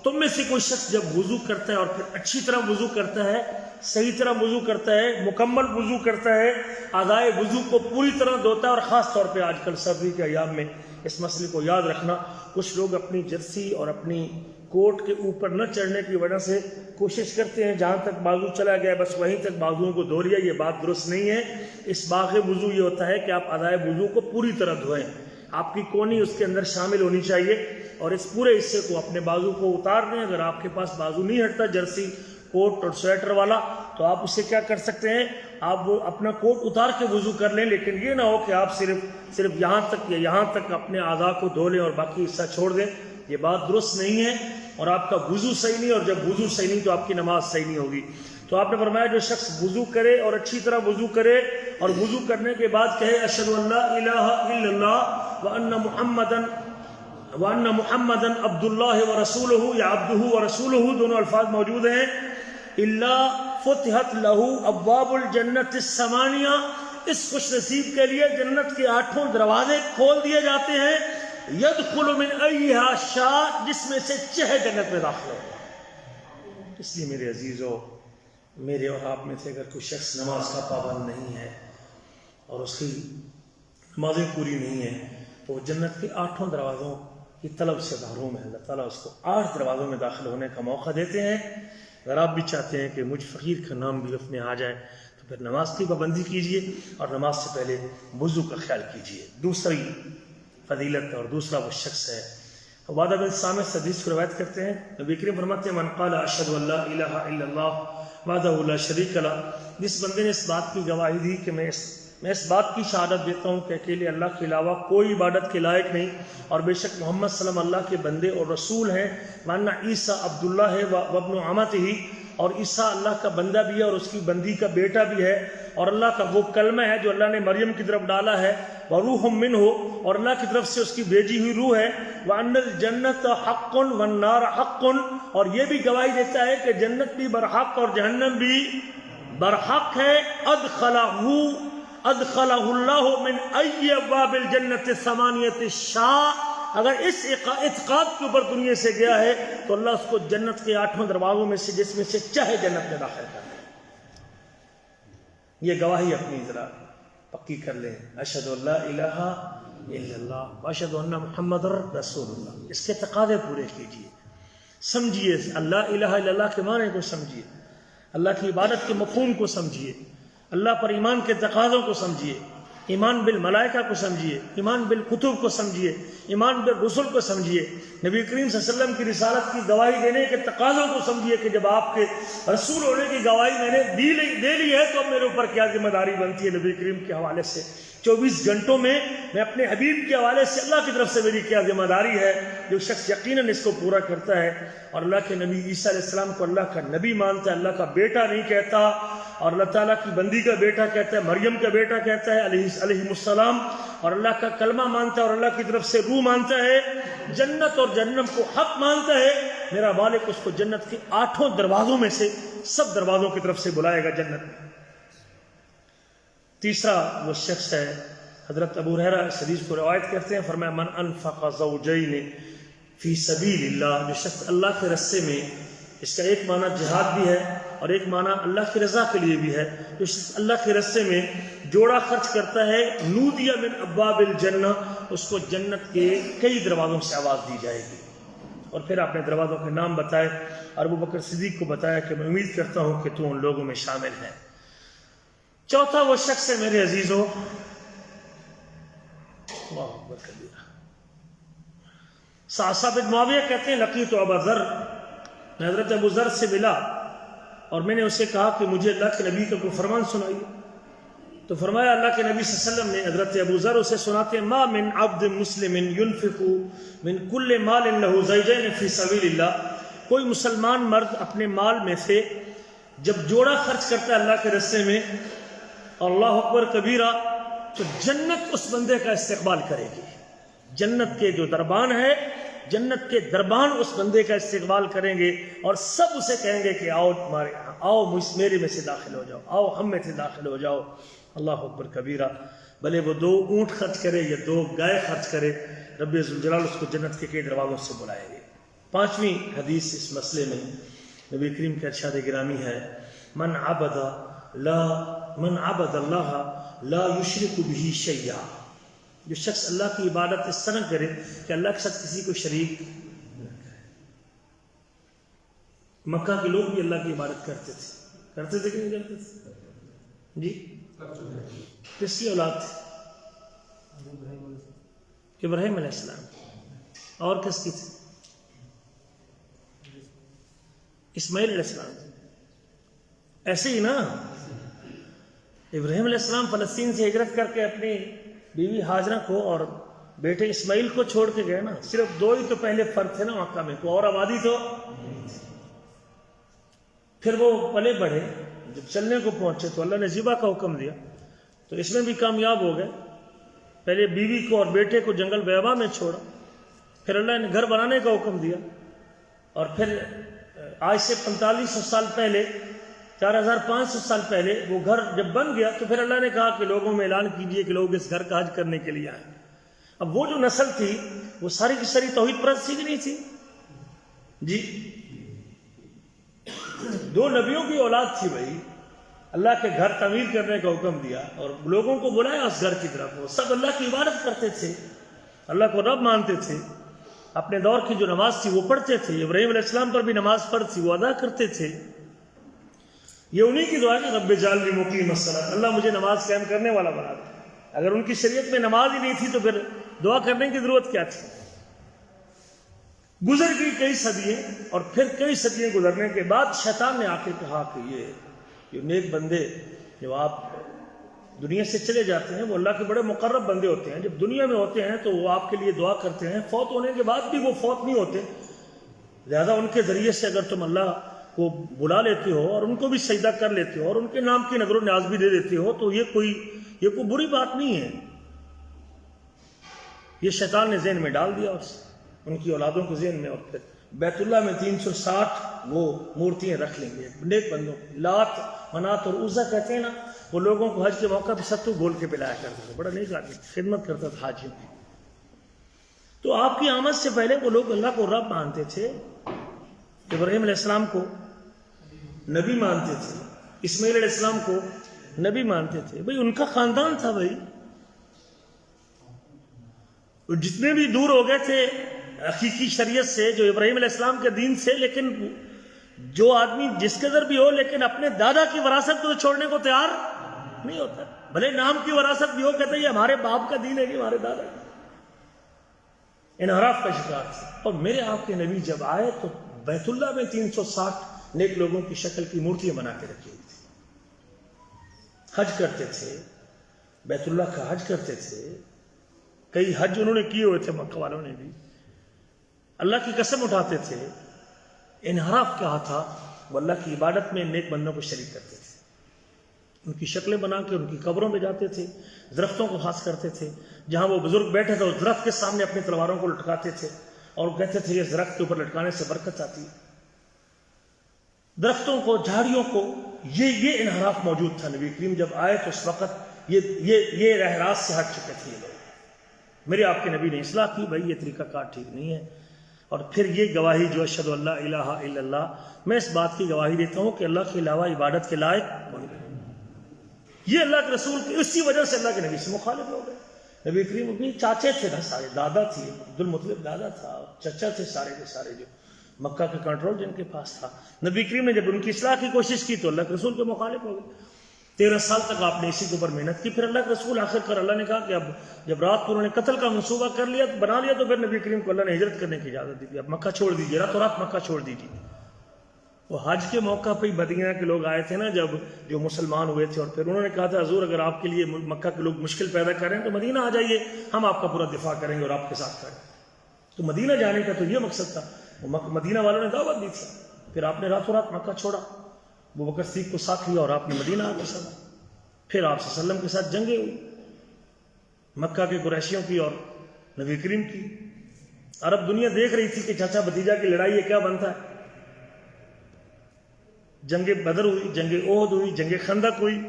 تم میں سے کوئی شخص جب وضو کرتا ہے اور پھر اچھی طرح وضو کرتا ہے، صحیح طرح وضو کرتا ہے، مکمل وضو کرتا ہے، اعضائے وضو کو پوری طرح دھوتا ہے. اور خاص طور پہ آج کل سردی کے ایام میں اس مسئلے کو یاد رکھنا، کچھ لوگ اپنی جرسی اور اپنی کوٹ کے اوپر نہ چڑھنے کی وجہ سے کوشش کرتے ہیں جہاں تک بازو چلا گیا بس وہیں تک بازوؤں کو دھو لیا. یہ بات درست نہیں ہے. اس باغ وضو یہ ہوتا ہے کہ آپ اعضائے وضو کو پوری طرح دھوئیں، آپ کی کونی اس کے اندر شامل ہونی چاہیے اور اس پورے حصے کو اپنے بازو کو اتار دیں. اگر آپ کے پاس بازو نہیں ہٹتا جرسی کوٹ اور سویٹر والا تو آپ اسے کیا کر سکتے ہیں، آپ وہ اپنا کوٹ اتار کے وضو کر لیں، لیکن یہ نہ ہو کہ آپ صرف یہاں تک یا یہاں تک اپنے اعضاء کو دھو لیں اور باقی حصہ چھوڑ دیں. یہ بات درست نہیں ہے اور آپ کا وضو صحیح نہیں، اور جب وضو صحیح نہیں تو آپ کی نماز صحیح نہیں ہوگی. تو آپ نے فرمایا جو شخص وضو کرے اور اچھی طرح وضو کرے اور وضو کرنے کے بعد کہے اشہد ان لا الہ الا اللہ وان محمدا عبد اللہ ورسولہ یا عبدہ ورسولہ، دونوں الفاظ موجود ہیں. الا فتحت لہ ابواب الجنت الثمانیہ، اس خوش نصیب کے لیے جنت کے 8 دروازے کھول دیے جاتے ہیں. یدخل من ایہا شاء، جس میں سے چاہے جنت میں داخل ہوگا. اس لیے میرے عزیزو، میرے اور آپ میں سے اگر کوئی شخص نماز کا پابند نہیں ہے اور اس کی نمازیں پوری نہیں ہیں تو وہ جنت کے 8 دروازوں کی طلب سے محروم ہے. اللہ تعالیٰ اس کو 8 دروازوں میں داخل ہونے کا موقع دیتے ہیں. اگر آپ بھی چاہتے ہیں کہ مجھ فقیر کا نام بھی اس میں آ جائے تو پھر نماز کی پابندی کیجیے اور نماز سے پہلے وضو کا خیال کیجیے. دوسری فضیلت اور دوسرا وہ شخص ہے عبادہ بن صامت حدیث کو روایت کرتے ہیں. نبی کریم فرماتے ہیں من قال اشہد ان لا الہ الا اللہ وحدہ لا شریک لہ، جس بندے نے اس بات کی گواہی دی کہ میں اس بات کی شہادت دیتا ہوں کہ اکیلے اللہ کے علاوہ کوئی عبادت کے لائق نہیں اور بے شک محمد صلی اللہ علیہ وسلم اللہ کے بندے اور رسول ہیں، وان عیسیٰ عبداللہ ہے وابن امتہ، اور عیسیٰ اللہ کا بندہ بھی ہے اور اس کی بندی کا بیٹا بھی ہے، اور اللہ کا وہ کلمہ ہے جو اللہ نے مریم کی طرف ڈالا ہے، وروح منہ، اور اللہ کی طرف سے اس کی بھیجی ہوئی روح ہے، وان الجنت حق والنار حق، اور یہ بھی گواہی دیتا ہے کہ جنت بھی برحق اور جہنم بھی برحق ہے. ادخلہ اللہ من ای ابواب الجنت الثمانیۃ شاء، اگر اس اعتقاد کے اوپر دنیا سے گیا ہے تو اللہ اس کو جنت کے 8 دروازوں میں سے جس میں سے چاہے جنت میں داخل کر دے. یہ گواہی اپنی ذرا پکی کر لیں. اشہد ان لا الہ الا اللہ واشہد ان محمد رسول اللہ. اس کے تقاضے پورے کیجیے، سمجھیے اللہ الہ الا اللہ کے معنی کو سمجھیے، اللہ کی عبادت کے مفہوم کو سمجھیے، اللہ پر ایمان کے تقاضوں کو سمجھیے، ایمان بالملائکہ کو سمجھیے، ایمان بالکتب کو سمجھیے، ایمان بالرسل کو سمجھیے، نبی کریم صلی اللہ علیہ وسلم کی رسالت کی گواہی دینے کے تقاضوں کو سمجھیے کہ جب آپ کے رسول ہونے کی گواہی میں نے دے لی ہے تو اب میرے اوپر کیا ذمہ داری بنتی ہے. نبی کریم کے حوالے سے 24 گھنٹوں میں اپنے حبیب کے حوالے سے اللہ کی طرف سے میری کیا ذمہ داری ہے. جو شخص یقیناً اس کو پورا کرتا ہے اور اللہ کے نبی عیسیٰ علیہ السلام کو اللہ کا نبی مانتا ہے، اللہ کا بیٹا نہیں کہتا، اور اللہ تعالیٰ کی بندی کا بیٹا کہتا ہے، مریم کا بیٹا کہتا ہے علیہ السلام، اور اللہ کا کلمہ مانتا ہے اور اللہ کی طرف سے روح مانتا ہے، جنت اور جہنم کو حق مانتا ہے، میرا مالک اس کو جنت کے 8 دروازوں میں سے سب دروازوں کی طرف سے بلائے گا جنت میں. تیسرا وہ شخص ہے، حضرت ابو ہریرہ اس حدیث کو روایت کرتے ہیں، فرمایا من انفق زوجین فی سبیل اللہ، جو شخص اللہ کے راستے میں، اس کا ایک معنی جہاد بھی ہے اور ایک معنی اللہ کی رضا کے لیے بھی ہے، جو شخص اللہ کے راستے میں جوڑا خرچ کرتا ہے، نودی من ابواب الجنہ، اس کو جنت کے کئی دروازوں سے آواز دی جائے گی. اور پھر آپ نے دروازوں کے نام بتائے اور ابو بکر صدیق کو بتایا کہ میں امید کرتا ہوں کہ تو ان لوگوں میں شامل ہے. چوتھا وہ شخص ہے میرے عزیزوں، اللہ اکبر کبیرہ، صعصع بن معاویہ کہتے ہیں لقیت ابا ذر، میں حضرت ابو ذر سے ملا اور میں نے اسے کہا کہ مجھے اللہ کے نبی کا کوئی فرمان سنائیے. تو فرمایا اللہ کے نبی صلی اللہ علیہ وسلم نے، حضرت ابو ذر اسے سناتے ہیں، ما من عبد مسلم ينفق من كل مال له زوجين في سبيل اللہ، کوئی مسلمان مرد اپنے مال میں سے جب جوڑا خرچ کرتا ہے اللہ کے راستے میں، اللہ اکبر کبیرہ، تو جنت اس بندے کا استقبال کرے گی. جنت کے جو دربان ہے، جنت کے دربان اس بندے کا استقبال کریں گے اور سب اسے کہیں گے کہ آؤ میرے میں سے داخل ہو جاؤ، آؤ ہم میں سے داخل ہو جاؤ. اللہ اکبر کبیرہ. بھلے وہ 2 اونٹ خرچ کرے یا 2 گائے خرچ کرے، رب ذوالجلال اس کو جنت کے کئی دروازوں سے بلائیں گے. 5ویں حدیث اس مسئلے میں نبی کریم کے ارشاد گرامی ہے، من عبد اللہ لا یشرک به شیئا، جو شخص اللہ کی عبادت اس طرح کرے کہ اللہ کے ساتھ کسی کو شریک نہ کرے. مکہ کے لوگ بھی اللہ کی عبادت کرتے تھے کہ نہیں کرتے تھے؟ جی، کس کی اولاد تھی؟ ابراہیم علیہ السلام. اور کس کی تھی؟ اسماعیل علیہ السلام. ایسے ہی نا، ابراہیم علیہ السلام فلسطین سے ہجرت کر کے اپنی بیوی ہاجرہ کو اور بیٹے اسماعیل کو چھوڑ کے گئے نا. صرف 2 ہی تو پہلے فرد تھے نا مکہ میں, کوئی اور آبادی تو. پھر وہ پلے بڑھے, جب چلنے کو پہنچے تو اللہ نے ذبح کا حکم دیا, تو اس میں بھی کامیاب ہو گئے. پہلے بیوی کو اور بیٹے کو جنگل بیاباں میں چھوڑا, پھر اللہ نے گھر بنانے کا حکم دیا, اور پھر آج سے 4500 سال پہلے 4500 سال پہلے وہ گھر جب بن گیا تو پھر اللہ نے کہا کہ لوگوں میں اعلان کیجئے کہ لوگ اس گھر کا حج کرنے کے لیے آئیں. اب وہ جو نسل تھی وہ ساری کی ساری توحید پرست تھی کہ نہیں تھی جی؟ 2 نبیوں کی اولاد تھی بھائی. اللہ کے گھر تعمیر کرنے کا حکم دیا اور لوگوں کو بلایا اس گھر کی طرف. وہ سب اللہ کی عبادت کرتے تھے, اللہ کو رب مانتے تھے, اپنے دور کی جو نماز تھی وہ پڑھتے تھے. ابراہیم علیہ السلام پر بھی نماز فرض تھی, وہ ادا کرتے تھے. یہ انہی کی دعا ہے نا, رب اجعلنی مقیم الصلاۃ, اللہ مجھے نماز قائم کرنے والا بنا دے. اگر ان کی شریعت میں نماز ہی نہیں تھی تو پھر دعا کرنے کی ضرورت کیا تھی؟ گزر گئی کئی صدیاں, اور پھر کئی صدیاں گزرنے کے بعد شیطان نے آ کے کہا کہ یہ نیک بندے جب آپ دنیا سے چلے جاتے ہیں, وہ اللہ کے بڑے مقرب بندے ہوتے ہیں, جب دنیا میں ہوتے ہیں تو وہ آپ کے لیے دعا کرتے ہیں, فوت ہونے کے بعد بھی وہ فوت نہیں ہوتے, لہذا ان کے ذریعے سے اگر تم اللہ کو بلا لیتے ہو اور ان کو بھی سجدہ کر لیتے ہو اور ان کے نام کی نظر و نیاز بھی دے دیتے ہو تو یہ کوئی بری بات نہیں ہے. یہ شیطان نے ذہن میں ڈال دیا ان کی اولادوں کے ذہن میں, اور پھر بیت اللہ میں 360 وہ مورتیاں رکھ لیں گے نیک بندوں. لات منات اور عزا کہتے ہیں نا, وہ لوگوں کو حج کے موقع پہ ستو گھول کے پلایا کرتے تھے, بڑا نیک آدمی, خدمت کرتا تھا حاجیوں کی. تو آپ کی آمد سے پہلے وہ لوگ اللہ کو رب مانتے تھے, ابراہیم علیہ السلام کو نبی مانتے تھے, اسماعیل علیہ السلام کو نبی مانتے تھے. بھئی ان کا خاندان تھا بھئی, جتنے بھی دور ہو گئے تھے حقیقی شریعت سے, جو ابراہیم علیہ السلام کے دین سے, لیکن جو آدمی جس قدر بھی ہو لیکن اپنے دادا کی وراثت کو چھوڑنے کو تیار نہیں ہوتا. بھلے نام کی وراثت بھی ہو, کہتے ہیں یہ ہمارے باپ کا دین ہے کہ ہمارے دادا کا. انحراف کا شکار تھے. اور میرے آپ کے نبی جب آئے تو بیت اللہ میں 360 نیک لوگوں کی شکل کی مورتیاں بنا کے رکھی ہوئی تھی. حج کرتے تھے, بیت اللہ کا حج کرتے تھے, کئی حج انہوں نے کیے ہوئے تھے, مکہ والوں نے بھی. اللہ کی قسم اٹھاتے تھے. انحراف کہا تھا, وہ اللہ کی عبادت میں نیک بندوں کو شریک کرتے تھے. ان کی شکلیں بنا کے ان کی قبروں میں جاتے تھے, درختوں کو خاص کرتے تھے, جہاں وہ بزرگ بیٹھے تھے اس درخت کے سامنے اپنی تلواروں کو لٹکاتے تھے اور وہ کہتے تھے اس درخت کے اوپر لٹکانے سے برکت آتی. درختوں کو, جھاڑیوں کو, یہ انحراف موجود تھا. نبی کریم جب آئے تو اس وقت یہ راہ راست سے ہٹ چکے تھے یہ لوگ. میرے آپ کے نبی نے اصلاح کی, بھائی یہ طریقہ کار ٹھیک نہیں ہے. اور پھر یہ گواہی جو اشہد اللہ الہ الا اللہ, میں اس بات کی گواہی دیتا ہوں کہ اللہ کے علاوہ عبادت کے لائق کون ہے. یہ اللہ کے رسول کی, اسی وجہ سے اللہ کے نبی سے مخالف ہو گئے. نبی کریم اپنی چاچے تھے نا سارے, دادا تھے, عبد المطلب دادا تھا, چچا تھے سارے کے سارے, جو مکہ کا کنٹرول جن کے پاس تھا. نبی کریم نے جب ان کی اصلاح کی کوشش کی تو اللہ کے رسول کے مخالف ہو گئے. 13 سال تک آپ نے اسی کے اوپر محنت کی. پھر اللہ کے رسول آخر کر اللہ نے کہا کہ اب جب رات کو انہوں نے قتل کا منصوبہ کر لیا, بنا لیا, تو پھر نبی کریم کو اللہ نے ہجرت کرنے کی اجازت دی. اب مکہ چھوڑ دیجیے, راتوں رات مکہ چھوڑ دیجیے. وہ حج کے موقع پہ مدینہ کے لوگ آئے تھے نا, جب جو مسلمان ہوئے تھے, اور پھر انہوں نے کہا تھا حضور اگر آپ کے لیے مکہ کے لوگ مشکل پیدا کر رہے ہیں تو مدینہ آ جائیے, ہم آپ کا پورا دفاع کریں گے اور آپ کے ساتھ کھڑے. تو مدینہ جانے کا تو یہ مقصد تھا. مدینہ والوں نے دعوت دی تھی. پھر آپ نے راتوں رات مکہ چھوڑا, ابو بکر صدیق کو ساتھ لیا اور آپ نے مدینہ آ کر سنا. پھر آپ صلی اللہ علیہ وسلم کے ساتھ جنگیں ہوئی, مکہ کے قریشیوں کی اور نبی کریم کی. عرب دنیا دیکھ رہی تھی کہ چاچا بھتیجا کی لڑائی یہ کیا بنتا ہے. جنگ بدر ہوئی, جنگ احد ہوئی, جنگ خندق ہوئی.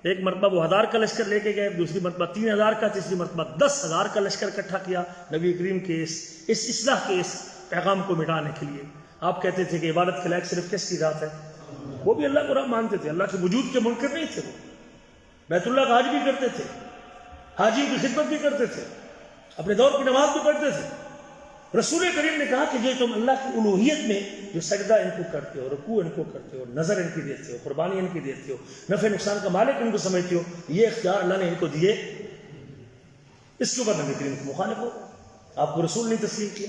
ایک مرتبہ وہ 1000 کا لشکر لے کے گئے, دوسری مرتبہ 3000 کا, تیسری مرتبہ 10,000 کا لشکر اکٹھا کیا نبی کریم کے اس اصلاح کے اس پیغام کو مٹانے کے لیے. آپ کہتے تھے کہ عبادت کے لائق صرف کس کی ذات ہے؟ وہ بھی اللہ کو رب مانتے تھے, اللہ کے وجود کے منکر نہیں تھے. وہ بیت اللہ کا حج بھی کرتے تھے, حاجی کی خدمت بھی کرتے تھے, اپنے دور کی نماز بھی پڑھتے تھے. رسول کریم نے کہا کہ یہ تم اللہ کی الوہیت میں جو سجدہ ان کو کرتے ہو, رکوع ان کو کرتے ہو, نظر ان کی دیتے ہو, قربانی ان کی دیتے ہو, نفع نقصان کا مالک ان کو سمجھتے ہو, یہ اختیار اللہ نے ان کو دیے. اس کے اوپر نبی کریم کو مخالف ہو, آپ کو رسول نہیں تسلیم کیا.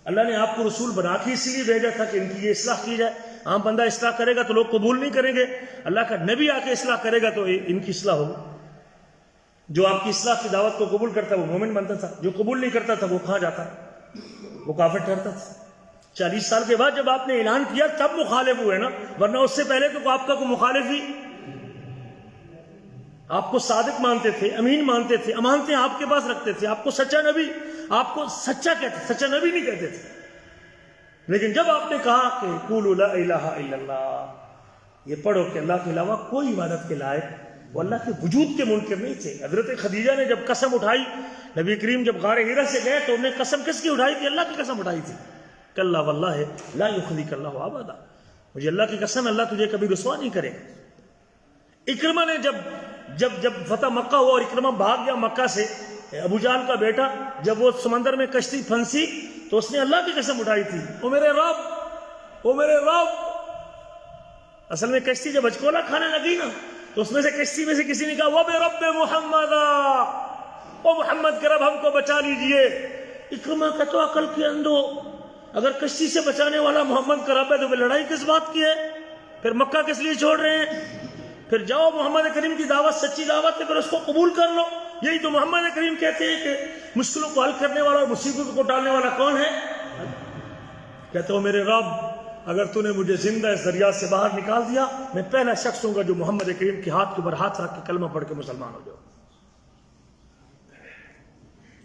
اللہ نے آپ کو رسول بنا کے اسی لیے بھیجا تھا کہ ان کی یہ اصلاح کی جائے. عام بندہ اصلاح کرے گا تو لوگ قبول نہیں کریں گے، اللہ کا نبی آ کے اصلاح کرے گا تو ان کی اصلاح ہوگی۔ جو آپ کی اصلاح کی دعوت کو قبول کرتا وہ مومن بنتا تھا، جو قبول نہیں کرتا تھا وہ کہاں جاتا، وہ کافر ٹھہرتا تھا۔ 40 سال کے بعد جب آپ نے اعلان کیا تب مخالف ہوئے نا، ورنہ اس سے پہلے تو آپ کا کوئی مخالف ہی، آپ کو صادق مانتے تھے، امین مانتے تھے، امانتیں آپ کے پاس رکھتے تھے، آپ کو سچا نبی، آپ کو سچا کہتے، سچا نبی نہیں کہتے تھے۔ لیکن جب آپ نے کہا کہ قولوا لا الہ الا اللہ، یہ پڑھو کہ اللہ کے علاوہ کوئی عبادت کے لائق، وہ اللہ کے وجود کے منکر نہیں تھے۔ حضرت خدیجہ نے جب قسم اٹھائی، نبی کریم جب غار حرا سے گئے تو انہوں نے قسم کس کی اٹھائی تھی؟ اللہ کی قسم اٹھائی تھی، کلا واللہ لا یخزیک اللہ ابدا، مجھے اللہ کی قسم اللہ تجھے کبھی رسوا نہیں کرے گا۔ اکرمہ نے جب فتح مکہ ہوا اور اکرمہ بھاگ گیا مکہ سے، ابو جہل کا بیٹا، جب وہ سمندر میں کشتی پھنسی تو اس نے اللہ کی قسم اٹھائی تھی، او میرے رب، او میرے رب۔ اصل میں کشتی جب ہچکولا کھانے لگی نا تو اس میں سے کشتی میں سے کسی نے کہا وہ بے رب محمد، او محمد کے رب ہم کو بچا لیجئے۔ اکرمہ کا تو عقل کے اندھو، اگر کشتی سے بچانے والا محمد کا رب ہے تو پھر لڑائی کس بات کی ہے؟ پھر مکہ کس لیے چھوڑ رہے ہیں؟ پھر جاؤ محمد کریم کی دعوت سچی دعوت ہے، پھر اس کو قبول کر لو۔ یہی تو محمد کریم کہتے ہیں کہ مشکلوں کو حل کرنے والا اور مصیبتوں کو ٹالنے والا کون ہے؟ کہتے ہو میرے رب اگر تو نے مجھے زندہ اس دریا سے باہر نکال دیا، میں پہلا شخص ہوں گا جو محمد کریم کے ہاتھ کے اوپر ہاتھ رکھ کے کلمہ پڑھ کے مسلمان ہو جاؤ۔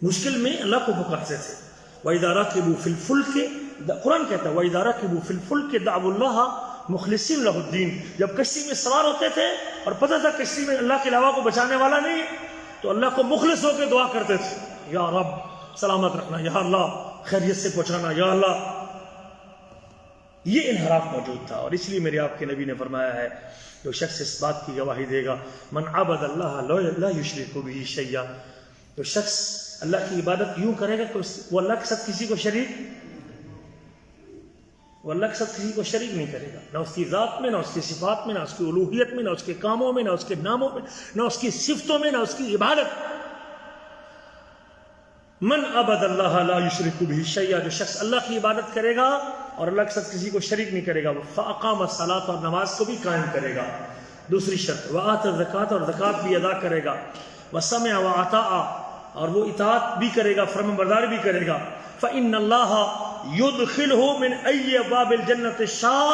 مشکل میں اللہ کو پکارتے تھے۔ وَإِذَا رَكِبُوا فِي الْفُلْكِ، قرآن کہتا ہے وَإِذَا رَكِبُوا فِي الْفُلْكِ دَعْوُوا اللَّهَ مُخْلِصِينَ لَهُ الدِّينَ، جب کشتی میں سوار ہوتے تھے اور پتہ تھا کشتی میں اللہ کے علاوہ کو بچانے والا نہیں تو اللہ کو مخلص ہو کے دعا کرتے تھے، یا رب سلامت رکھنا، یا اللہ خیریت سے پہنچانا، یا اللہ۔ یہ انحراف موجود تھا، اور اس لیے میرے آپ کے نبی نے فرمایا ہے جو شخص اس بات کی گواہی دے گا من عبد اللہ لا یشرک بہ شیئا، جو شخص اللہ کی عبادت یوں کرے گا کہ وہ اللہ کے ساتھ کسی کو شریک نہیں کرے گا، نہ اس کی ذات میں، نہ اس کی صفات میں، نہ اس کی الوہیت میں، نہ اس کے کاموں میں، نہ اس کے ناموں میں، نہ اس کی صفتوں میں، نہ اس کی عبادت۔ من عبد اللہ لا یشرک بہ شیئا، جو شخص اللہ کی عبادت کرے گا اور اللہ کے ساتھ کسی کو شریک نہیں کرے گا، فاقام الصلاۃ، اور نماز کو بھی قائم کرے گا، دوسری شرط، وآت الزکوٰۃ، اور زکوٰۃ بھی ادا کرے گا، وسمع واطاع، اور وہ اطاعت بھی کرے گا، فرمان برداری بھی کرے گا، فإن اللہ يدخلہ من ای ابواب الجنت شاء،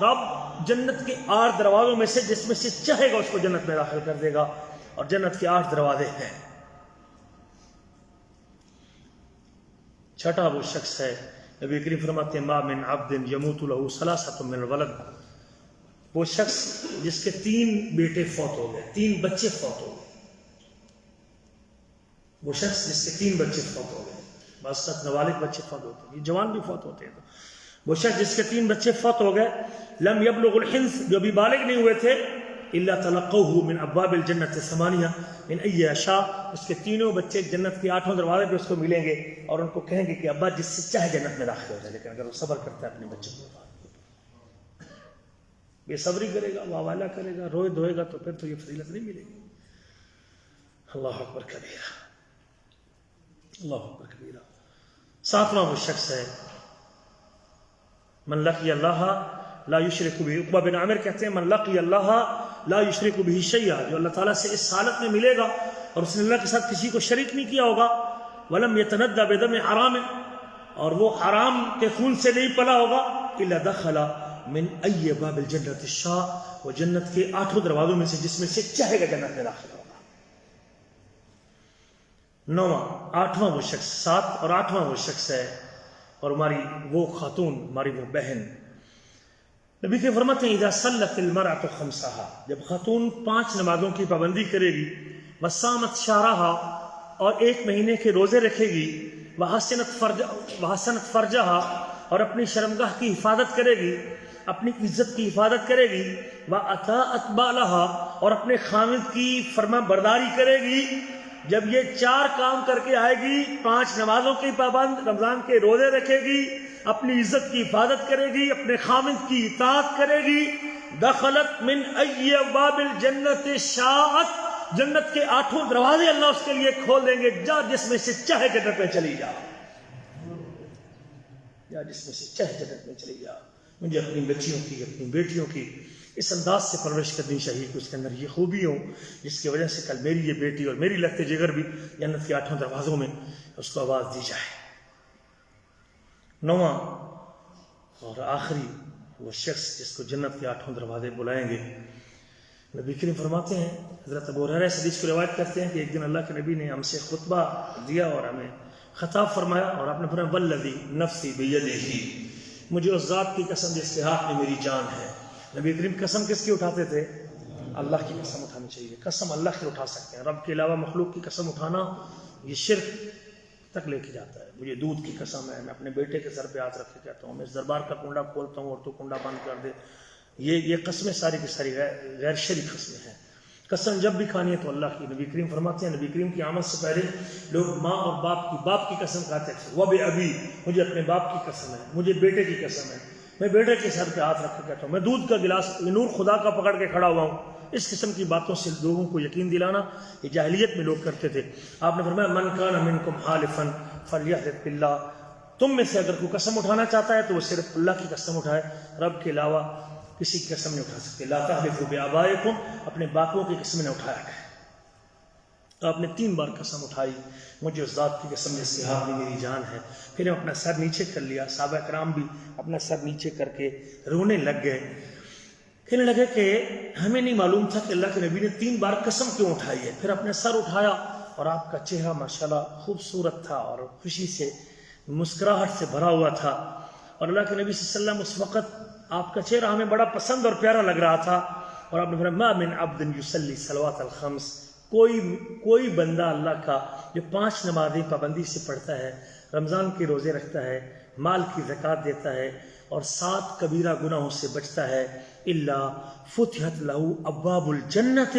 رب جنت کے 8 دروازوں میں سے جس میں سے چاہے گا اس کو جنت میں داخل کر دے گا، اور جنت کے 8 دروازے ہیں۔ چھٹا وہ شخص ہے، نبی کریم فرماتے ہیں ما من عبد یموت له 3 من الولد، وہ شخص جس کے 3 بیٹے فوت ہو گئے، 3 بچے فوت ہو گئے، وہ شخص جس کے 3 بچے فوت ہو گئے، بعض وقت نابالغ بچے فوت ہوتے ہیں، یہ جوان بھی فوت ہوتے ہیں، وہ شخص جس کے 3 بچے فوت ہو گئے، لم یبلغ الحنث، جو بھی بالغ نہیں ہوئے تھے، الا تلقوه من ابواب الجنت 8 من ای شاء، اس کے 3 بچے جنت کے 8 دروازے پہ اس کو ملیں گے اور ان کو کہیں گے کہ ابا جس سے چاہے جنت میں داخل ہو جائے، لیکن اگر وہ صبر کرتا ہے اپنے بچوں کو، بے صبری کرے گا، واویلا کرے گا، روئے دھوئے گا، تو پھر تو یہ فضیلت نہیں ملے گی۔ اللہ اکبر کبیرہ، اللہ اکبر کبیرہ۔ 7واں وہ شخص ہے من لقی اللہ لا یشرک بہ، عقبہ بن عامر کہتے ہیں من لقی اللہ لا یشرک بہ شیئا، جو اللہ تعالیٰ سے اس حالت میں ملے گا اور اس نے اللہ کے ساتھ کسی کو شریک نہیں کیا ہوگا، ولم یتندى بدم حرام، اور وہ حرام کے خون سے نہیں پلا ہوگا، الا دخل من ای باب الجنت الشاء، وہ جنت کے 8 دروازوں میں سے جس میں سے چاہے گا جنت میں داخل ہوگا۔ 8واں وہ شخص، 7 اور 8واں وہ شخص ہے، اور ہماری وہ خاتون، ہماری وہ بہن، نبی کے فرماتے ہیں اذا صلت المرأة 5، جب خاتون 5 نمازوں کی پابندی کرے گی، وصامت شہرها، اور 1 مہینے کے روزے رکھے گی، وحسنت فرجها، اور اپنی شرمگاہ کی حفاظت کرے گی، اپنی عزت کی حفاظت کرے گی، واطاعت بالها، اور اپنے خاوند کی فرما برداری کرے گی، جب یہ 4 کام کر کے آئے گی، 5 نمازوں کی پابند، رمضان کے روزے رکھے گی، اپنی عزت کی حفاظت کرے گی، اپنے خاوند کی اطاعت کرے گی، دخلت من ای ابواب الجنت شاءت، جنت کے 8 دروازے اللہ اس کے لیے کھول دیں گے، جا جس میں سے چاہے جنت میں چلی جا، جا جس میں سے چاہے جنت میں چلی جا۔ مجھے اپنی بچیوں کی اپنی بیٹیوں کی اس انداز سے پرورش کرنی چاہیے کہ اس کے اندر یہ خوبی ہو جس کی وجہ سے کل میری یہ بیٹی اور میری لگتے جگر بھی جنت کے 8 دروازوں میں اس کو آواز دی جائے۔ 9واں اور آخری وہ شخص جس کو جنت کے 8 دروازے بلائیں گے، نبی کریم فرماتے ہیں، حضرت ابو ہریرہ اس حدیث کو روایت کرتے ہیں کہ ایک دن اللہ کے نبی نے ہم سے خطبہ دیا اور ہمیں خطاب فرمایا، اور آپ نے فرمایا والذی نفسی بیدہ، مجھے اس ذات کی قسم جس کے ہاتھ میں میری جان ہے۔ نبی کریم قسم کس کی اٹھاتے تھے؟ اللہ کی قسم اٹھانی چاہیے۔ قسم اللہ کی اٹھا سکتے ہیں، رب کے علاوہ مخلوق کی قسم اٹھانا یہ شرک تک لے کے جاتا ہے۔ مجھے دودھ کی قسم ہے، میں اپنے بیٹے کے سر پہ ہاتھ رکھ کے کہتا ہوں میں اس دربار کا کنڈا کھولتا ہوں اور تو کنڈا بند کر دے، یہ قسمیں ساری کی ساری غیر شرعی قسمیں ہیں۔ قسم جب بھی کھانی ہے تو اللہ کی۔ نبی کریم فرماتے ہیں، نبی کریم کی آمد سے پہلے لوگ ماں اور باپ کی قسم کھاتے تھے، وَبِأَبِي، مجھے اپنے باپ کی قسم ہے، مجھے بیٹے کی قسم ہے، میں بیٹے کے سر پہ ہاتھ رکھ کے کہتا ہوں میں دودھ کا گلاس نور خدا کا پکڑ کے کھڑا ہوا ہوں۔ اس قسم کی باتوں سے لوگوں کو یقین دلانا یہ جاہلیت میں لوگ کرتے تھے۔ آپ نے فرمایا من کان منکم حالفا فلیحلف باللہ، تم میں سے اگر کوئی قسم اٹھانا چاہتا ہے تو وہ صرف اللہ کی قسم اٹھائے، رب کے علاوہ کسی کی قسم نہیں اٹھا سکتے۔ لا تحلفوا بآبائکم، اپنے باپوں کی قسم نے اٹھایا ہے۔ تو آپ نے 3 بار قسم اٹھائی، مجھے اس ذات کی قسم جس کے ہاتھ میں میری جان ہے۔ پھر ہم اپنا سر نیچے کر لیا، صحابہ کرام بھی اپنا سر نیچے کر کے رونے لگ گئے، کہنے لگے کہ ہمیں نہیں معلوم تھا کہ اللہ کے نبی نے 3 بار قسم کیوں اٹھائی ہے۔ پھر اپنے سر اٹھایا اور آپ کا چہرہ ماشاءاللہ خوبصورت تھا اور خوشی سے مسکراہٹ سے بھرا ہوا تھا، اور اللہ کے نبی صلی اللہ علیہ وسلم اس وقت آپ کا چہرہ ہمیں بڑا پسند اور پیارا لگ رہا تھا، اور آپ نے فرمایا ما من عبد یصلی صلوات الخمس، کوئی بندہ اللہ کا جو 5 نمازیں پابندی سے پڑھتا ہے، رمضان کے روزے رکھتا ہے، مال کی زکوٰۃ دیتا ہے اور 7 کبیرہ گناہوں سے بچتا ہے، الا فتحت لہ ابواب الجنت،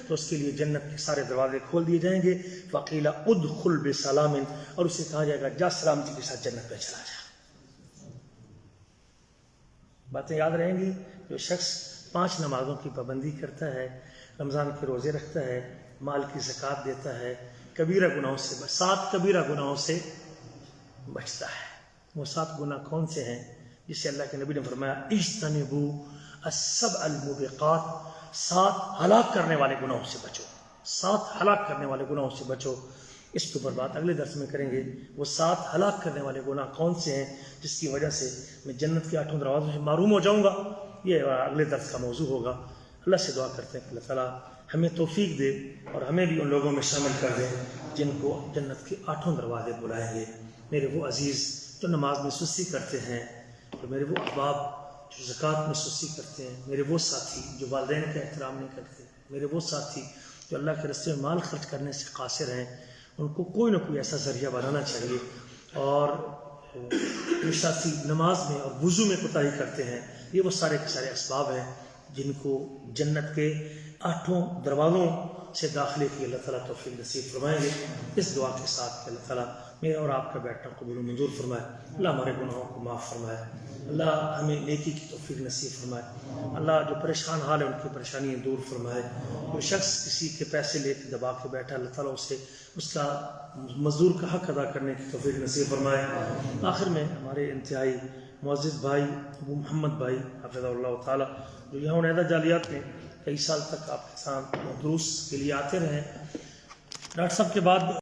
تو اس کے لیے جنت کے سارے دروازے کھول دیے جائیں گے، فقیل ادخل بسلام، اور اسے کہا جائے گا جا سلامتی کے ساتھ جنت میں چلا جا۔ باتیں یاد رہیں گی؟ جو شخص 5 نمازوں کی پابندی کرتا ہے، رمضان کے روزے رکھتا ہے، مال کی زکوٰۃ دیتا ہے، کبیرہ گناہوں سے 7 کبیرہ گناہوں سے بچتا ہے۔ وہ 7 گناہ کون سے ہیں جسے اللہ کے نبی نے فرمایا اجتنبوا السبع الموبقات، 7 ہلاک کرنے والے گناہوں سے بچو، 7 ہلاک کرنے والے گناہوں سے بچو۔ اس کے اوپر بات اگلے درس میں کریں گے، وہ 7 ہلاک کرنے والے گناہ کون سے ہیں جس کی وجہ سے میں جنت کے 8 دروازوں سے محروم ہو جاؤں گا، یہ اگلے درس کا موضوع ہوگا۔ اللہ سے دعا کرتے ہیں کہ اللہ تعالیٰ ہمیں توفیق دے اور ہمیں بھی ان لوگوں میں شامل کر دے جن کو جنت کے 8 دروازے بلائیں گے۔ میرے وہ عزیز جو نماز میں سستی کرتے ہیں، اور میرے وہ احباب جو زکوٰۃ میں سستی کرتے ہیں، میرے وہ ساتھی جو والدین کا احترام نہیں کرتے، میرے وہ ساتھی جو اللہ کے راستے میں مال خرچ کرنے سے قاصر ہیں، ان کو کوئی نہ کوئی ایسا ذریعہ بنانا چاہیے۔ اور جو ساتھی نماز میں اور وضو میں کوتاہی کرتے ہیں، یہ وہ سارے کے سارے اسباب ہیں جن کو جنت کے 8 دروازوں سے داخلے کی اللہ تعالیٰ توفیق نصیب فرمائیں گے۔ اس دعا کے ساتھ کہ اللہ تعالیٰ میرے اور آپ کا بیٹھنا قبول و منظور فرمائے، اللہ ہمارے گناہوں کو معاف فرمائے، اللہ ہمیں نیکی کی توفیق نصیب فرمائے، اللہ جو پریشان حال ہے ان کی پریشانیاں دور فرمائے۔ جو شخص کسی کے پیسے لے کے دبا کے بیٹھا، اللہ تعالیٰ اسے اس کا مزدور کا حق ادا کرنے کی توفیق نصیب فرمائے۔ آخر میں ہمارے انتہائی معزز بھائی ابو محمد بھائی حفظہ اللہ تعالیٰ، جو یہاں عنیدہ جالیات میں کئی سال تک آپ کے ساتھ دروس کے لیے آتے رہے، ڈاکٹر صاحب کے بعد